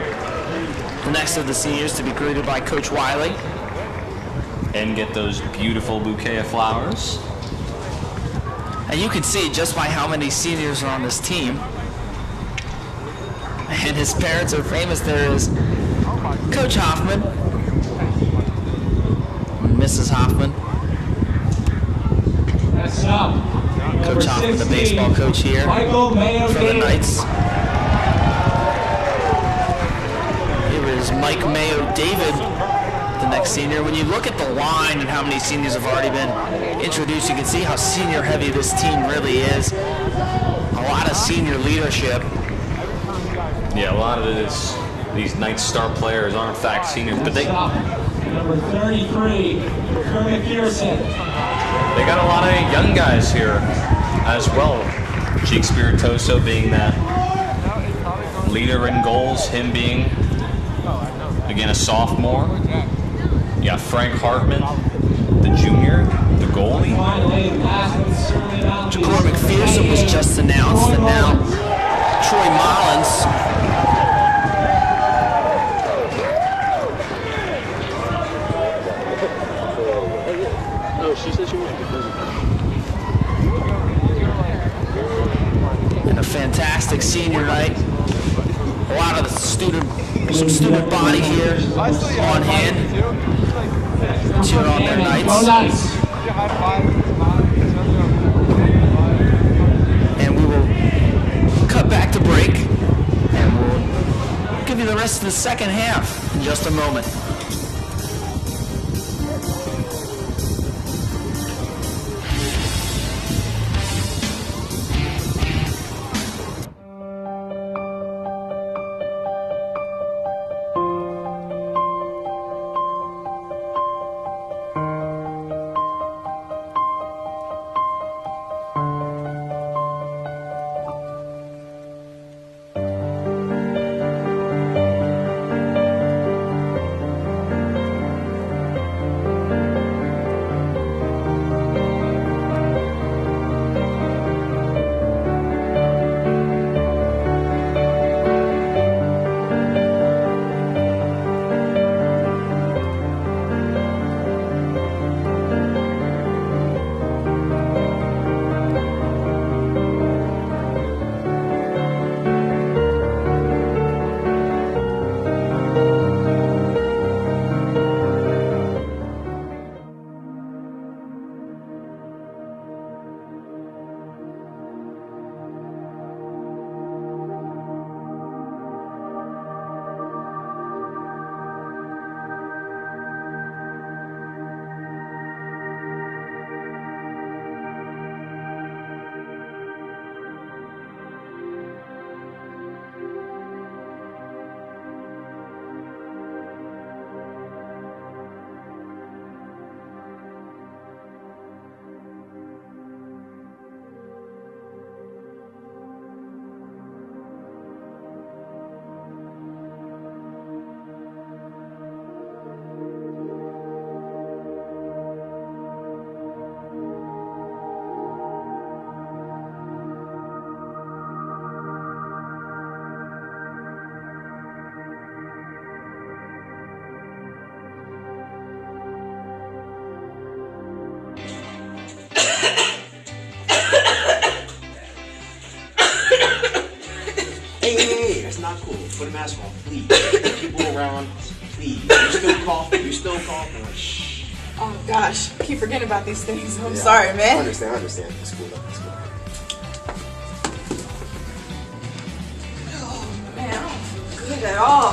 the next of the seniors to be greeted by Coach Wiley.
And get those beautiful bouquet of flowers.
And you can see just by how many seniors are on this team. And his parents are famous. There is Coach Hoffman, Mrs. Hoffman.
Next up,
Coach Hoffman, the baseball coach here
Michael Mayo
for the
David.
Knights. Here is Mike Mayo David, the next senior. When you look at the line and how many seniors have already been introduced, you can see how senior heavy this team really is. A lot of senior leadership.
Yeah, a lot of it is these Knights star players are in fact seniors, but they
Next up, number 33, Kermit Pearson.
got a lot of young guys here as well. Cheek Spiritoso being that leader in goals, him being, again, a sophomore. You got Frank Hartman, the junior, the goalie.
Finally, last but certainly not least,
Jacor McPherson was just announced, and now Troy Mullins. And a fantastic senior night. A lot of the some student body here on hand, cheering on their
Go
nights.
Knights!
And we will cut back to break, and we'll give you the rest of the second half in just a moment.
Hey, that's not cool. Put a mask on, please. People around, please. You're still coughing. Shh.
Oh gosh, I keep forgetting about these things. I'm sorry, man.
I understand. It's cool.
Oh man, I don't feel good at all.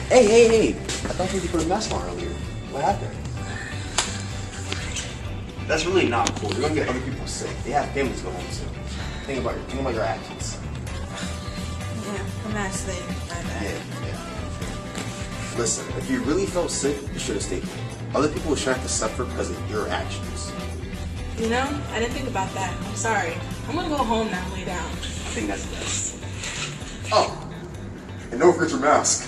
Hey. I thought you put a mask on earlier. What happened? That's really not cool. You're gonna get other people sick. They have families to go home to. Think about your actions.
Yeah, the mask thing. My bad.
Yeah. Listen, if you really felt sick, you should have stayed home. Other people should have to suffer because of your actions.
You know, I didn't think about that. I'm sorry. I'm gonna go home now and lay down.
I think that's best. Oh, and don't forget your mask.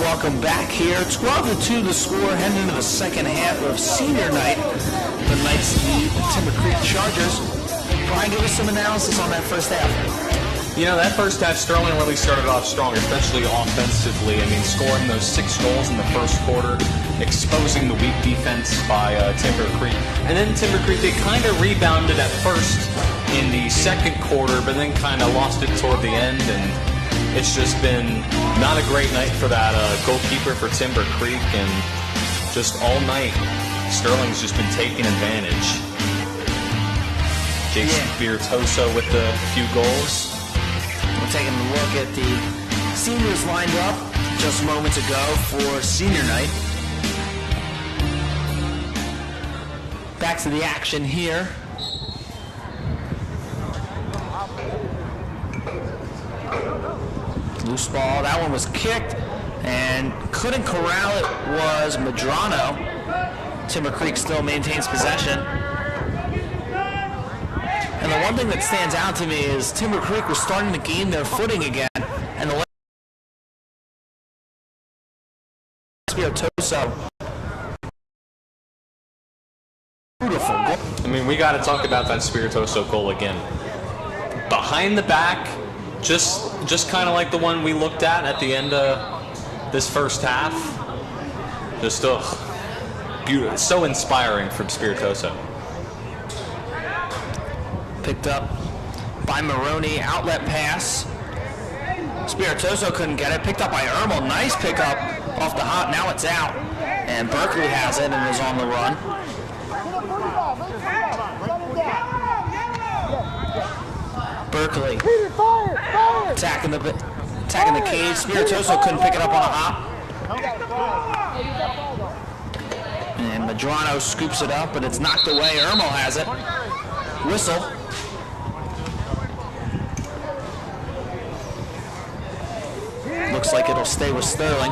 Welcome back here. 12-2 the score, heading into the second half of senior night. The Knights lead the Timber Creek Chargers. Brian, give us some analysis on that first half.
You know, that first half, Sterling really started off strong, especially offensively. I mean, scoring those 6 goals in the first quarter, exposing the weak defense by Timber Creek. And then Timber Creek, they kind of rebounded at first in the second quarter, but then kind of lost it toward the end. And it's just been not a great night for that goalkeeper for Timber Creek. And just all night, Sterling's just been taking advantage. Jake Spiritoso with the few goals.
We're taking a look at the seniors lined up just moments ago for senior night. Back to the action here. Loose ball. That one was kicked and couldn't corral it was Medrano. Timber Creek still maintains possession. And the one thing that stands out to me is Timber Creek was starting to gain their footing again. And the Spiritoso. Beautiful goal.
I mean, we got to talk about that Spiritoso goal again. Behind the back, just kind of like the one we looked at the end of this first half. Just, beautiful. It's so inspiring from Spiritoso.
Picked up by Maroney, outlet pass. Spiritoso couldn't get it. Picked up by Ermel. Nice pickup off the hop. Now it's out. And Berkeley has it and is on the run. Berkeley attacking the cage. Spiritoso couldn't pick it up on a hop. And Medrano scoops it up, but it's knocked away. Ermel has it. Whistle. Looks like it'll stay with Sterling.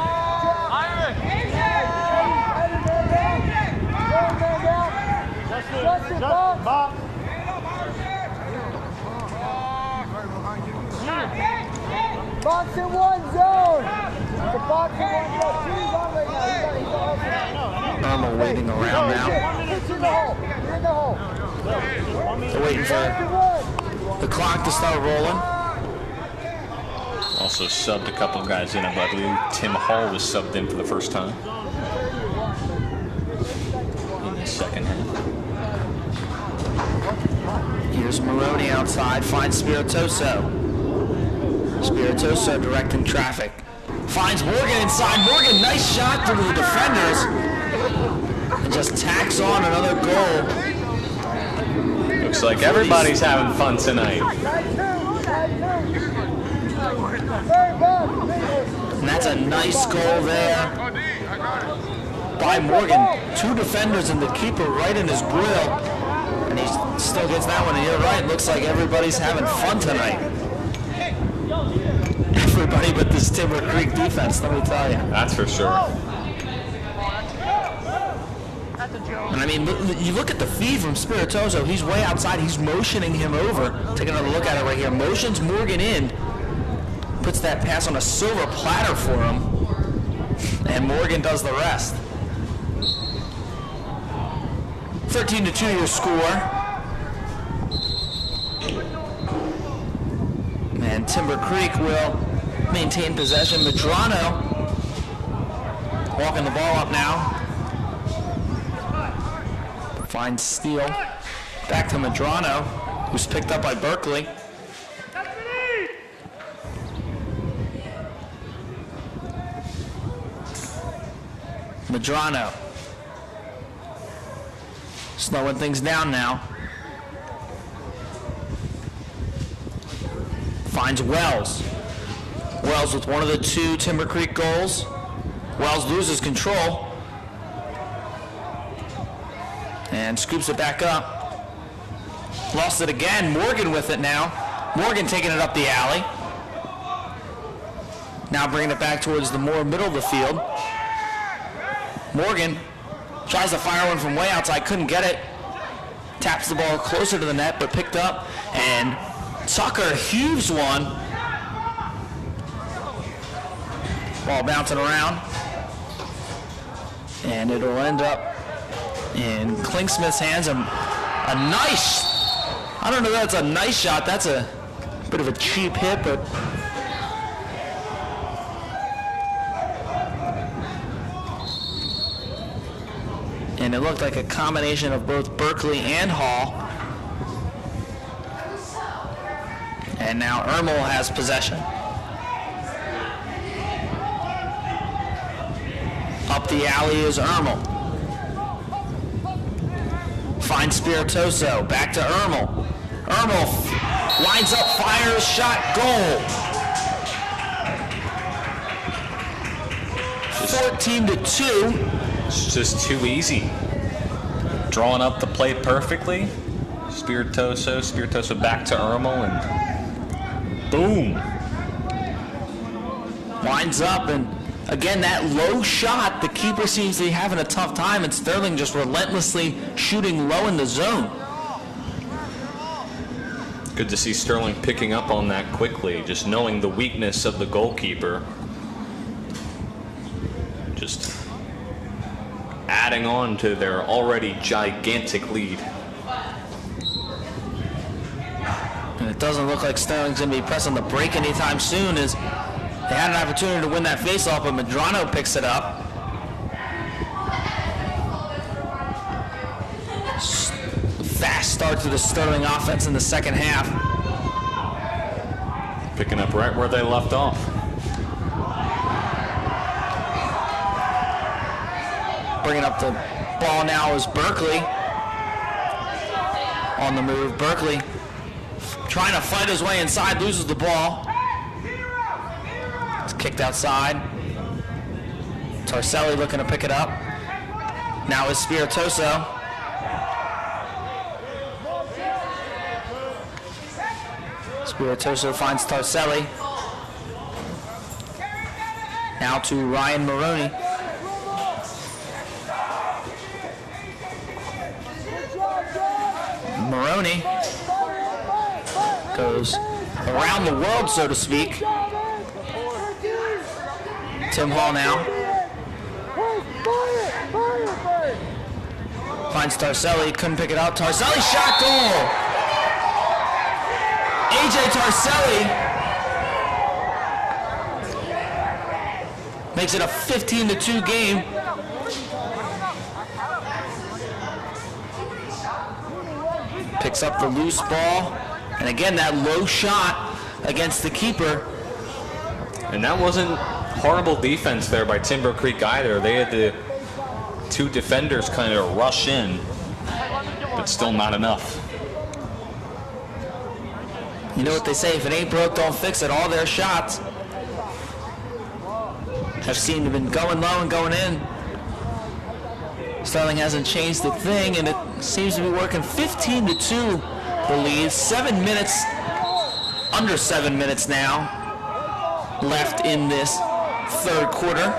Box in one zone. The box in one zone. He's on right now.
Ermel waiting around now.
You're in the hole.
They're waiting for the clock to start rolling.
Also subbed a couple of guys in. I believe Tim Hall was subbed in for the first time in the second half.
Here's Maroney outside, finds Spiritoso. Spiritoso directing traffic. Finds Morgan inside. Morgan, nice shot through the defenders. And just tacks on another goal.
Looks like everybody's having fun tonight.
And that's a nice goal there by Morgan. 2 defenders and the keeper right in his grill. And he still gets that one. And you're right, looks like everybody's having fun tonight. Everybody but this Timber Creek defense, let me tell you.
That's for sure.
And I mean, you look at the feed from Spiritoso. He's way outside. He's motioning him over. Take another look at it right here. Motions Morgan in. Puts that pass on a silver platter for him. And Morgan does the rest. 13-2 your score. And Timber Creek will maintain possession. Medrano walking the ball up now. Finds Steele. Back to Medrano, who's picked up by Berkeley. Medrano. Slowing things down now. Finds Wells. Wells with one of the 2 Timber Creek goals. Wells loses control. And scoops it back up. Lost it again. Morgan with it now. Morgan taking it up the alley. Now bringing it back towards the more middle of the field. Morgan tries to fire one from way outside. Couldn't get it. Taps the ball closer to the net, but picked up. And Tucker heaves one. Ball bouncing around. And it'll end up in Klingsmith's hands. A nice, I don't know if that's a nice shot. That's a bit of a cheap hit, but and it looked like a combination of both Berkeley and Hall. And now Ermel has possession. Up the alley is Ermel. Finds Spiritoso. Back to Ermel. Ermel lines up, fires, shot, goal. 14-2.
It's just too easy. Drawing up the play perfectly. Spiritoso back to Ermel, and boom.
Lines up, and again, that low shot, the keeper seems to be having a tough time, and Sterling just relentlessly shooting low in the zone.
Good to see Sterling picking up on that quickly, just knowing the weakness of the goalkeeper. Just adding on to their already gigantic lead.
And it doesn't look like Sterling's going to be pressing the brake anytime soon, as they had an opportunity to win that faceoff, but Medrano picks it up. Fast start to the Sterling offense in the second half.
Picking up right where they left off.
Bringing up the ball now is Berkeley. On the move, Berkeley trying to fight his way inside, loses the ball. It's kicked outside. Tarselli looking to pick it up. Now is Spiritoso. Spiritoso finds Tarselli. Now to Ryan Maroney. Maroney goes around the world, so to speak. Tim Hall now finds Tarselli, couldn't pick it up. Tarselli shot, goal! AJ Tarselli makes it a 15-2 game. Picks up the loose ball, and again that low shot against the keeper.
And that wasn't horrible defense there by Timber Creek either. They had the two defenders kind of rush in, but still not enough.
You know what they say, if it ain't broke, don't fix it. All their shots have seemed to have been going low and going in. Sterling hasn't changed the thing, and it seems to be working. 15-2 the lead. 7 minutes, under 7 minutes now left in this third quarter.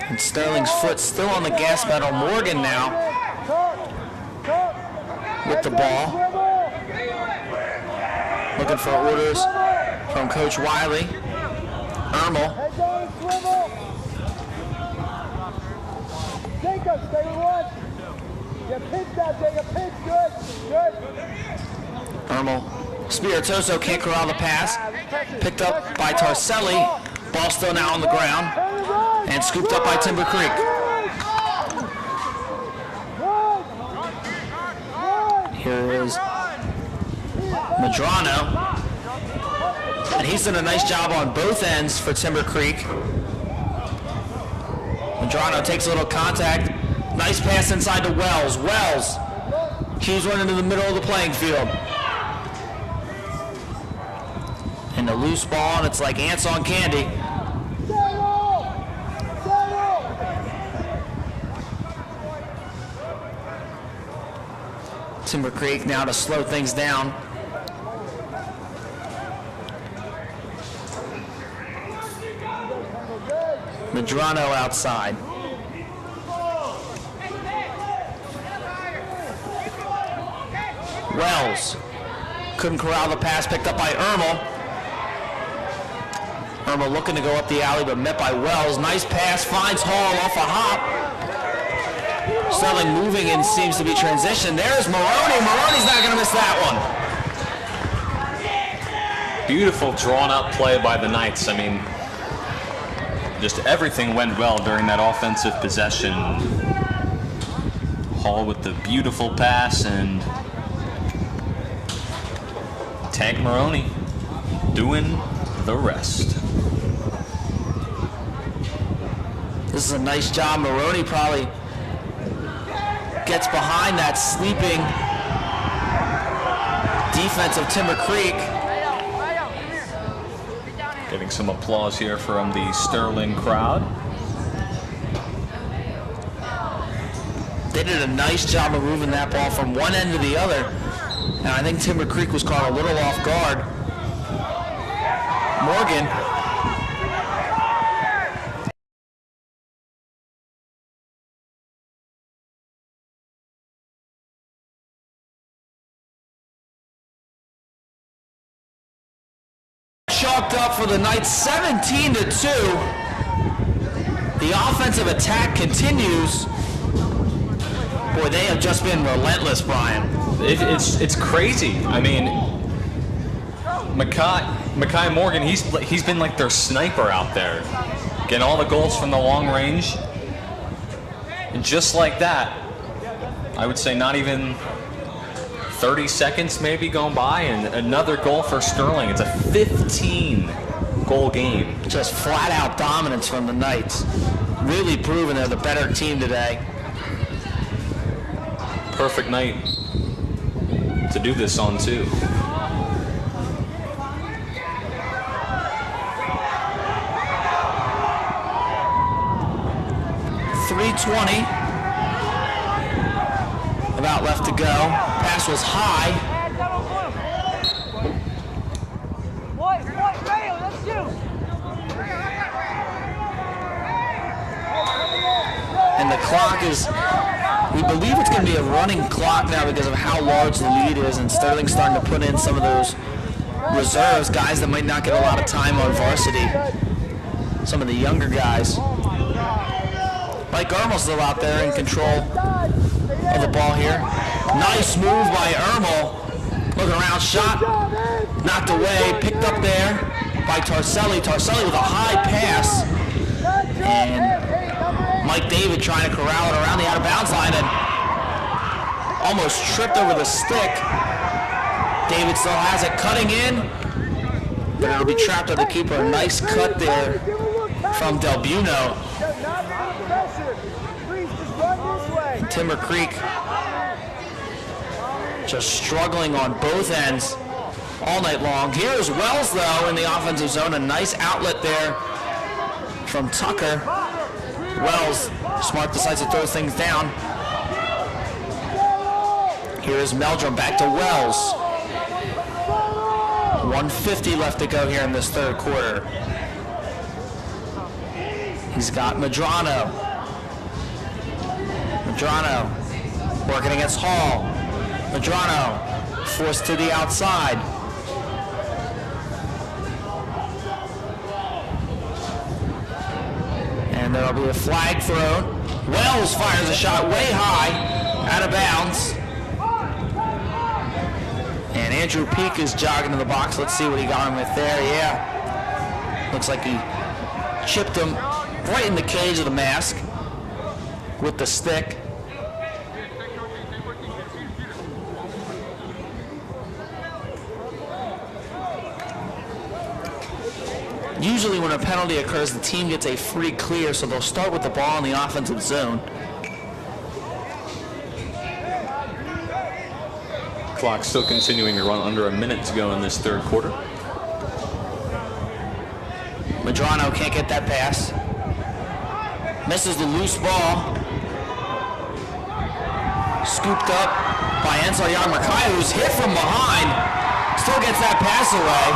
And Sterling's foot still on the gas pedal. Morgan now with the ball. Looking for orders from Coach Wiley. Ermel.
Jacob, stay with one. You pitch that, Jacob. Pitch, good.
Ermel. Spiritoso can't corral the pass. Picked up by Tarselli. Ball still now on the ground. And scooped up by Timber Creek. Here is Medrano. And he's done a nice job on both ends for Timber Creek. Medrano takes a little contact. Nice pass inside to Wells. Wells keeps running to the middle of the playing field. And a loose ball, and it's like ants on candy. Timber Creek now to slow things down. Medrano outside. Wells Couldn't corral the pass, picked up by Ermel. Ermel looking to go up the alley, but met by Wells. Nice pass, finds Hall off a hop. Sterling moving and seems to be transition. There's Maroney. Maroney's not going to miss that one.
Beautiful drawn-up play by the Knights. I mean, just everything went well during that offensive possession. Hall with the beautiful pass, and Tank Maroney doing the rest.
This is a nice job. Maroney probably gets behind that sleeping defense of Timber Creek.
Getting some applause here from the Sterling crowd.
They did a nice job of moving that ball from one end to the other. And I think Timber Creek was caught a little off guard. Morgan. Chalked up for the Knights 17-2. The offensive attack continues. Boy, they have just been relentless, Brian.
It's crazy. I mean, Makai Morgan, he's been like their sniper out there, getting all the goals from the long range. And just like that, I would say not even 30 seconds maybe gone by, and another goal for Sterling. It's a 15-goal game.
Just flat-out dominance from the Knights. Really proving they're the better team today.
Perfect night to do this on, too. .320. About left to go. Pass was high. And the clock is, we believe it's going to be a running clock now because of how large the lead is, and Sterling's starting to put in some of those reserves, guys that might not get a lot of time on varsity. Some of the younger guys. Mike Ermel's still out there in control of the ball here. Nice move by Ermel. Looking around, shot, knocked away, picked up there by Tarselli. Tarselli with a high pass. And Mike David trying to corral it around the out-of-bounds line and almost tripped over the stick. David still has it, cutting in, but it'll be trapped by the keeper. A nice cut there from Del Buno. Timber Creek just struggling on both ends all night long. Here's Wells, though, in the offensive zone. A nice outlet there from Tucker. Wells, smart, decides to throw things down. Here's Meldrum back to Wells. 1:50 left to go here in this third quarter. He's got Medrano. Medrano working against Hall. Medrano forced to the outside. And there'll be a flag thrown. Wells fires a shot way high, out of bounds. And Andrew Peak is jogging to the box. Let's see what he got him with there. Yeah. Looks like he chipped him right in the cage of the mask with the stick. Usually when a penalty occurs, the team gets a free clear, so they'll start with the ball in the offensive zone. Clock still continuing to run, under a minute to go in this third quarter.
Medrano can't get that pass. Misses the loose ball. Scooped up by Ansel Yarmakai, who's hit from behind. Still gets that pass away.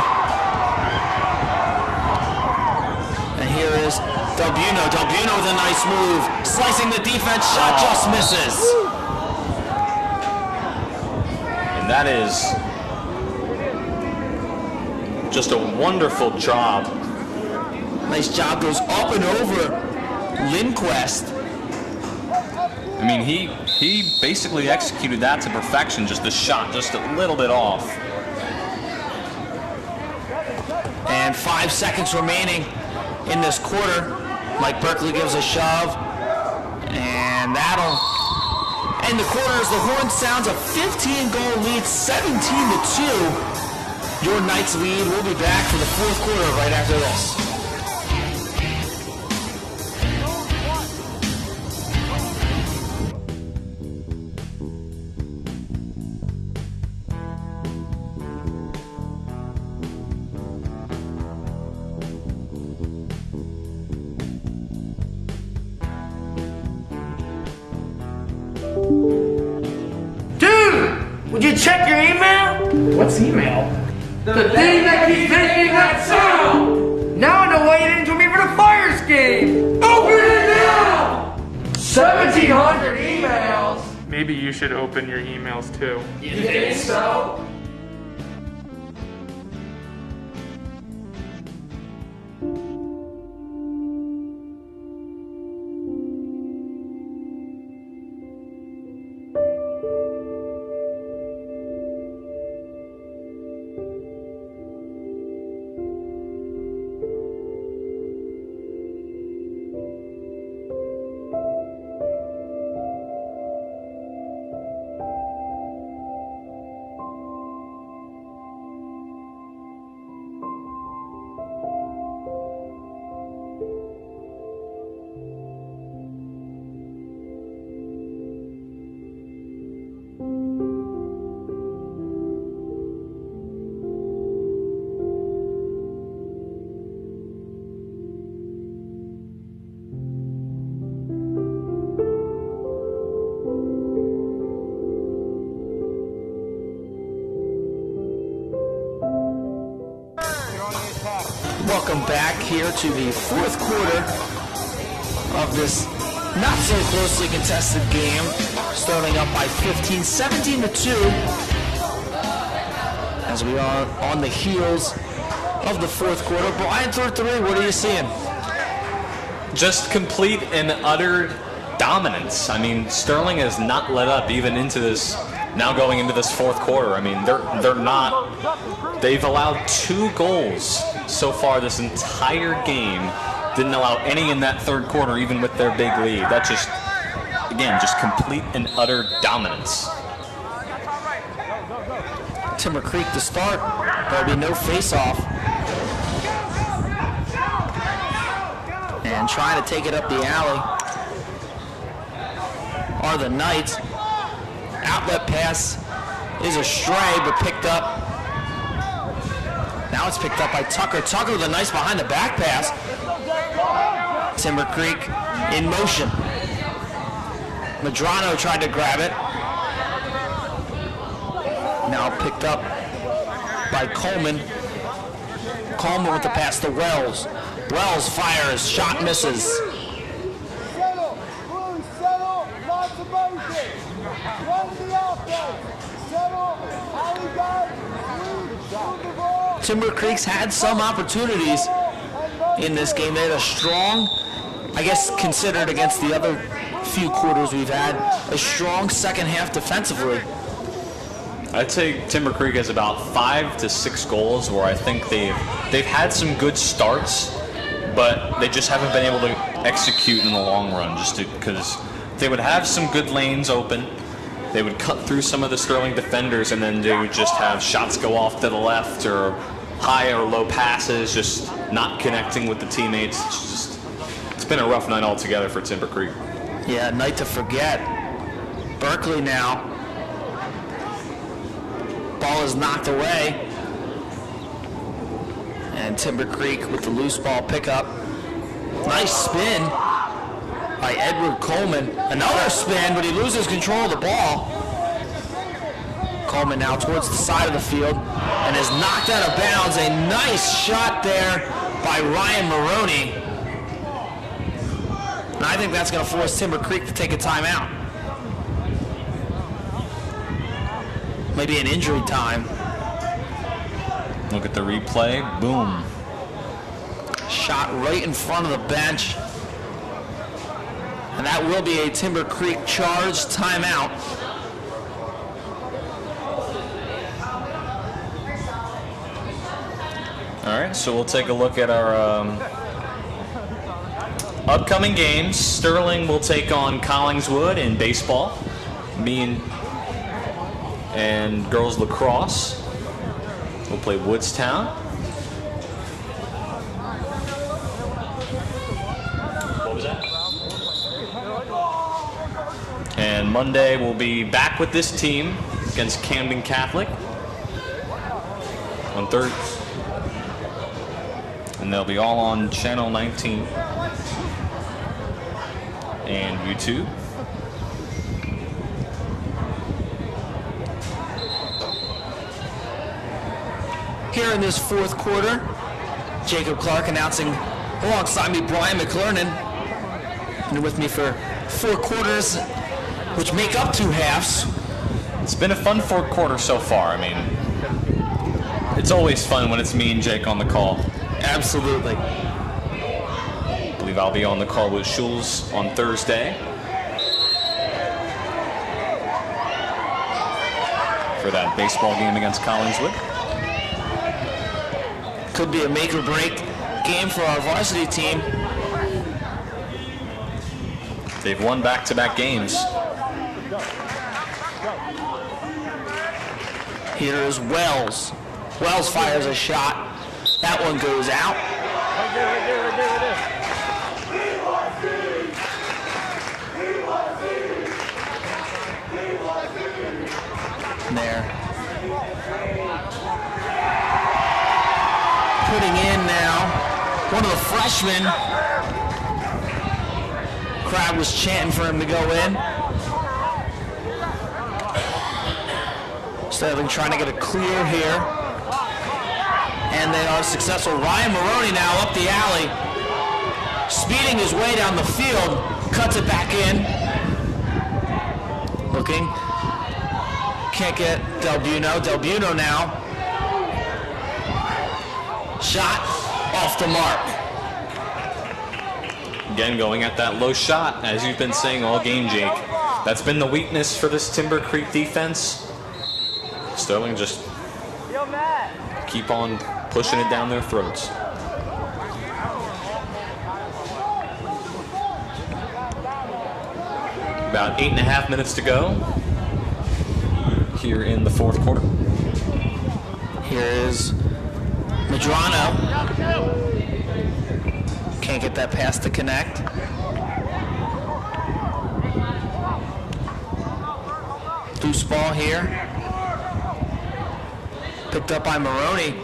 And here is Del Buno. Del Buno with a nice move. Slicing the defense, shot just misses.
And that is just a wonderful job.
Nice job, goes up and over Lindquist.
I mean, he basically executed that to perfection, just the shot just a little bit off.
And 5 seconds remaining in this quarter. Mike Berkeley gives a shove. And that'll end the quarter as the horn sounds a 15-goal lead, 17-2. Your Knights lead. We'll be back for the fourth quarter right after this.
Would you check your email?
What's email?
The thing that keeps making that sound! Now I know why you didn't join me for the Fires game! Open it now! 1,700 emails!
Maybe you should open your emails too.
You think so?
Welcome back here to the fourth quarter of this not so closely contested game. Starting up by 15, 17-2. As we are on the heels of the fourth quarter. Brian, third three, what are you seeing?
Just complete and utter dominance. I mean, Sterling has not let up even into this, now going into this fourth quarter. I mean, they're not, they've allowed 2 goals so far this entire game. Didn't allow any in that third quarter, even with their big lead. That just, again, just complete and utter dominance.
Timber Creek to start. There'll be no face-off. And trying to take it up the alley are the Knights. Outlet pass is a stray, but picked up. Now it's picked up by Tucker. Tucker with a nice behind the back pass. Timber Creek in motion. Medrano tried to grab it. Now picked up by Coleman. Coleman with the pass to Wells. Wells fires, shot misses.
Settle, Bruce, settle, lots of motion. Run the offense. Settle, alley guys, move the ball.
Timber Creek's had some opportunities in this game. They had a strong, I guess considered against the other few quarters we've had, a strong second half defensively.
I'd say Timber Creek has about 5 to 6 goals where I think they've had some good starts, but they just haven't been able to execute in the long run, just because they would have some good lanes open. They would cut through some of the Sterling defenders, and then they would just have shots go off to the left or high or low passes, just not connecting with the teammates. It's been a rough night altogether for Timber Creek.
Yeah, night to forget. Berkeley now. Ball is knocked away. And Timber Creek with the loose ball pickup. Nice spin by Edward Coleman. Another spin, but he loses control of the ball. Coleman now towards the side of the field and is knocked out of bounds. A nice shot there by Ryan Maroney. And I think that's going to force Timber Creek to take a timeout. Maybe an injury time.
Look at the replay. Boom.
Shot right in front of the bench. And that will be a Timber Creek charge timeout.
All right, so we'll take a look at our upcoming games. Sterling will take on Collingswood in baseball. Me and girls lacrosse will play Woodstown. What was that? And Monday we'll be back with this team against Camden Catholic on Thursday. And they'll be all on Channel 19 and YouTube.
Here in this fourth quarter, Jacob Clark announcing alongside me Brian McLernan. And with me for 4 quarters, which make up 2 halves.
It's been a fun 4th quarter so far. I mean, it's always fun when it's me and Jake on the call.
Absolutely.
I believe I'll be on the call with Schulz on Thursday for that baseball game against Collingswood.
Could be a make or break game for our varsity team.
They've won back-to-back games.
Here is Wells. Wells fires a shot. That one goes out. There. Putting in now, one of the freshmen. Crowd was chanting for him to go in. Sterling trying to get it clear here. And they are successful. Ryan Maroney now up the alley. Speeding his way down the field. Cuts it back in. Looking. Can't get Del Buno. Del Buno now. Shot off the mark.
Again, going at that low shot, as you've been saying all game, Jake. That's been the weakness for this Timber Creek defense. Sterling just keep on pushing it down their throats. About 8.5 minutes to go here in the 4th quarter.
Here is Medrano. Can't get that pass to connect. Deuce ball here. Picked up by Maroney.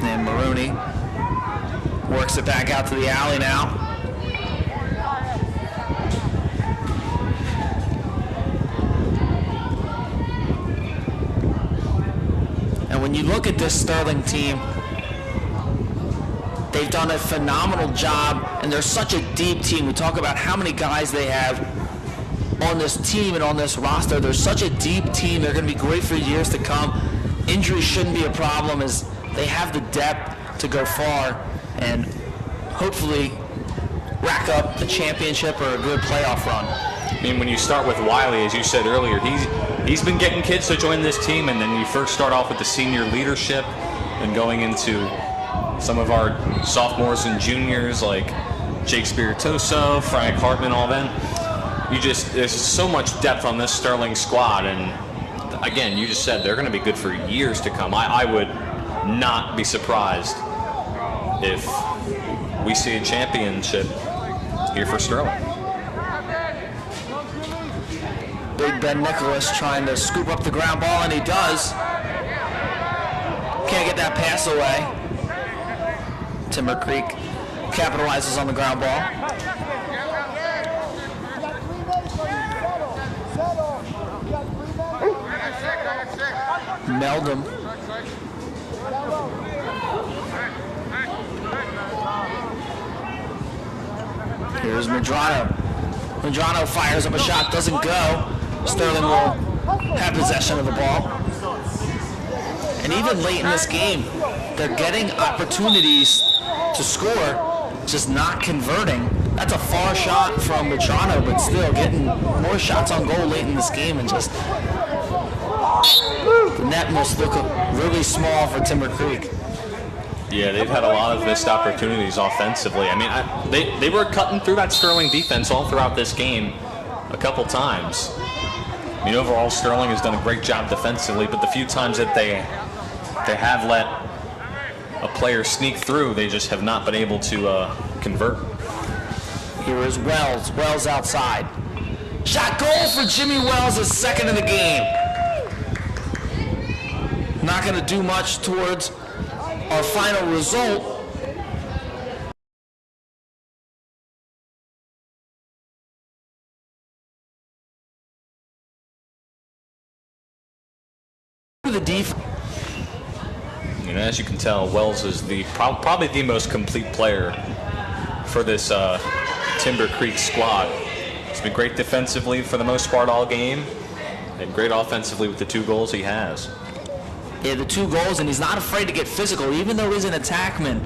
And Maroney works it back out to the alley now. And when you look at this Sterling team, they've done a phenomenal job, and they're such a deep team. We talk about how many guys they have on this team and on this roster. They're such a deep team. They're going to be great for years to come. Injuries shouldn't be a problem as they have the depth to go far and hopefully rack up a championship or a good playoff run.
I mean, when you start with Wiley, as you said earlier, he's been getting kids to join this team, and then you first start off with the senior leadership and going into some of our sophomores and juniors like Jake Spiritoso, Frank Hartman, all them. There's so much depth on this Sterling squad, and again, you just said they're going to be good for years to come. I would not be surprised if we see a championship here for Sterling.
Big Ben Nicholas trying to scoop up the ground ball, and he does. Can't get that pass away. Timber Creek capitalizes on the ground ball. Meldum. Here's Medrano. Medrano fires up a shot, doesn't go. Sterling will have possession of the ball. And even late in this game, they're getting opportunities to score, just not converting. That's a far shot from Medrano, but still getting more shots on goal late in this game, and just the net must look really small for Timber Creek.
Yeah, they've had a lot of missed opportunities offensively. I mean, they were cutting through that Sterling defense all throughout this game a couple times. I mean, overall, Sterling has done a great job defensively, but the few times that they have let a player sneak through, they just have not been able to convert.
Here is Wells. Wells outside. Shot goal for Jimmy Wells, his second of the game. Not going to do much towards our final result. The defense.
You know, as you can tell, Wells is probably the most complete player for this Timber Creek squad. He's been great defensively for the most part all game, and great offensively with the 2 goals he has.
Yeah, the 2 goals, and he's not afraid to get physical, even though he's an attackman.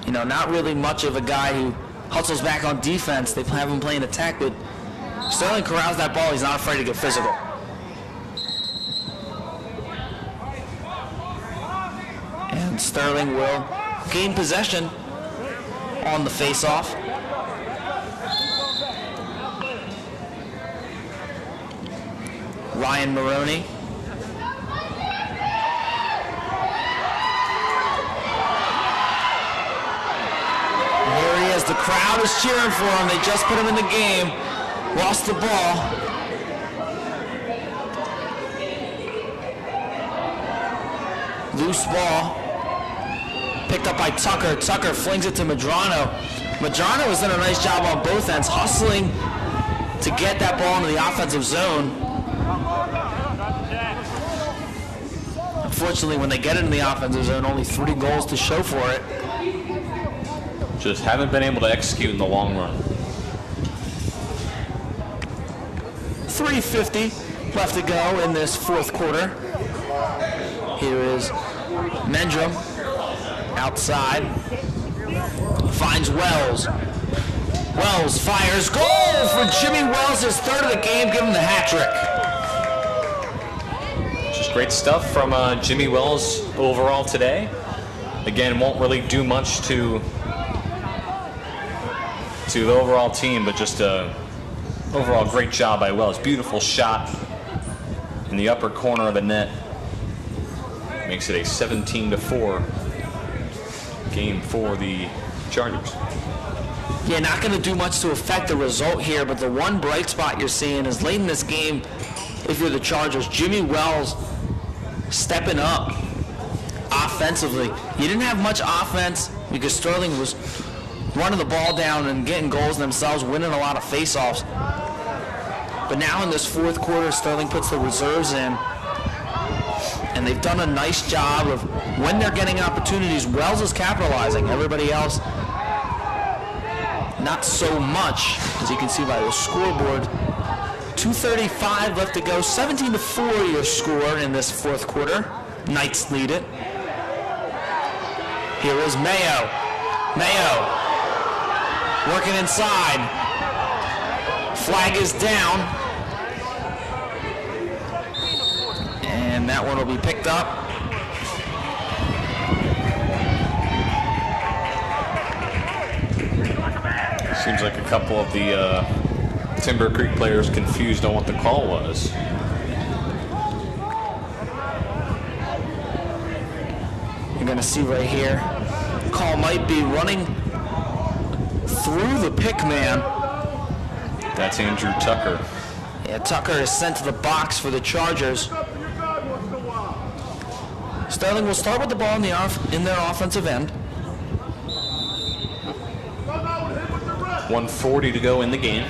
You know, not really much of a guy who hustles back on defense. They have him playing attack, but Sterling corrals that ball. He's not afraid to get physical. And Sterling will gain possession on the face-off. Ryan Maroney. Here he is. The crowd is cheering for him. They just put him in the game. Lost the ball. Loose ball. Picked up by Tucker. Tucker flings it to Medrano. Medrano has done a nice job on both ends, hustling to get that ball into the offensive zone. Unfortunately, when they get into the offensive zone, only 3 goals to show for it.
Just haven't been able to execute in the long run.
3:50 left to go in this 4th quarter. Here is Mendrum outside. Finds Wells. Wells fires. Goal for Jimmy Wells, his 3rd of the game. Give him the hat trick.
Just great stuff from Jimmy Wells overall today. Again, won't really do much to the overall team, but just overall great job by Wells. Beautiful shot in the upper corner of the net. Makes it a 17-4 game for the Chargers.
Yeah, not going to do much to affect the result here, but the one bright spot you're seeing is late in this game, if you're the Chargers, Jimmy Wells stepping up offensively. He didn't have much offense because Sterling was running the ball down and getting goals themselves, winning a lot of faceoffs. But now in this 4th quarter, Sterling puts the reserves in, and they've done a nice job of, when they're getting opportunities, Wells is capitalizing. Everybody else, not so much, as you can see by the scoreboard. 2:35 left to go. 17-4 your score in this 4th quarter. Knights lead it. Here is Mayo. Mayo working inside. Flag is down. And that one will be picked up.
Seems like a couple of the Timber Creek players confused on what the call was.
You're going to see right here, call might be running through the pick man.
That's Andrew Tucker.
Yeah, Tucker is sent to the box for the Chargers. Sterling will start with the ball in their offensive end.
1:40 to go in the game.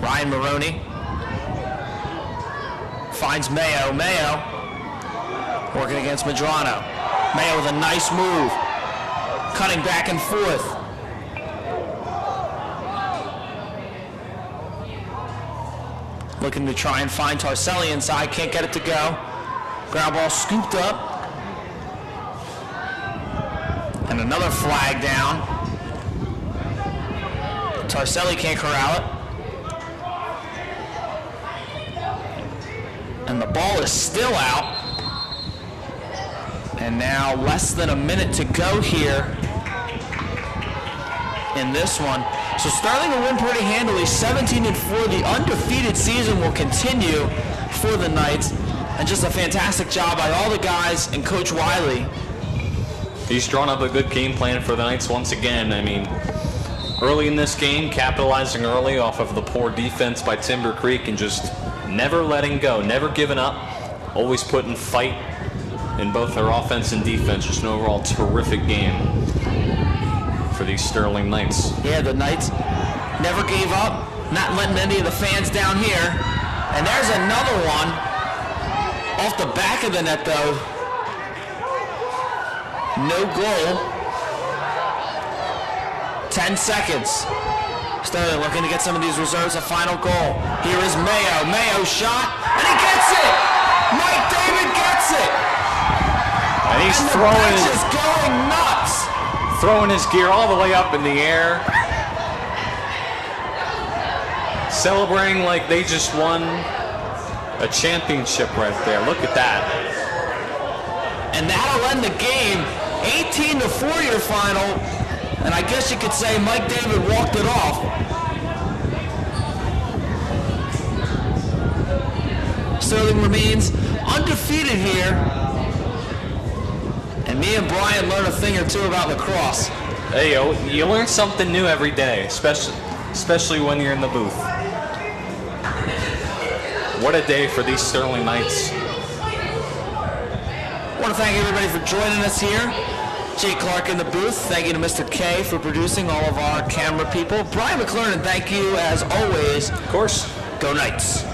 Ryan Maroney finds Mayo. Mayo working against Medrano. Mayo with a nice move, cutting back and forth. looking to try and find Tarselli inside. Can't get it to go. Ground ball scooped up. And another flag down. Tarselli can't corral it. And the ball is still out. And now less than a minute to go here in this one. So Sterling will win pretty handily, 17-4. The undefeated season will continue for the Knights. And just a fantastic job by all the guys and Coach Wiley.
He's drawn up a good game plan for the Knights once again. I mean, early in this game, capitalizing early off of the poor defense by Timber Creek and just never letting go, never giving up, always putting fight in both their offense and defense. Just an overall terrific game for these Sterling Knights.
Yeah, the Knights never gave up, not letting any of the fans down here. And there's another one off the back of the net, though. No goal. 10 seconds. Sterling looking to get some of these reserves a final goal. Here is Mayo. Mayo shot, and he gets it! Mike David gets it!
And he's
and
throwing
the bench is going nuts!
Throwing his gear all the way up in the air. Celebrating like they just won a championship right there. Look at that.
And that'll end the game. 18-4 your final. And I guess you could say Mike David walked it off. Sterling remains undefeated here. And me and Brian learn a thing or two about lacrosse.
Hey, you learn something new every day, especially when you're in the booth. What a day for these Sterling Knights.
I want to thank everybody for joining us here. Jay Clark in the booth. Thank you to Mr. K for producing all of our camera people. Brian McLernan, thank you as always.
Of course.
Go Knights.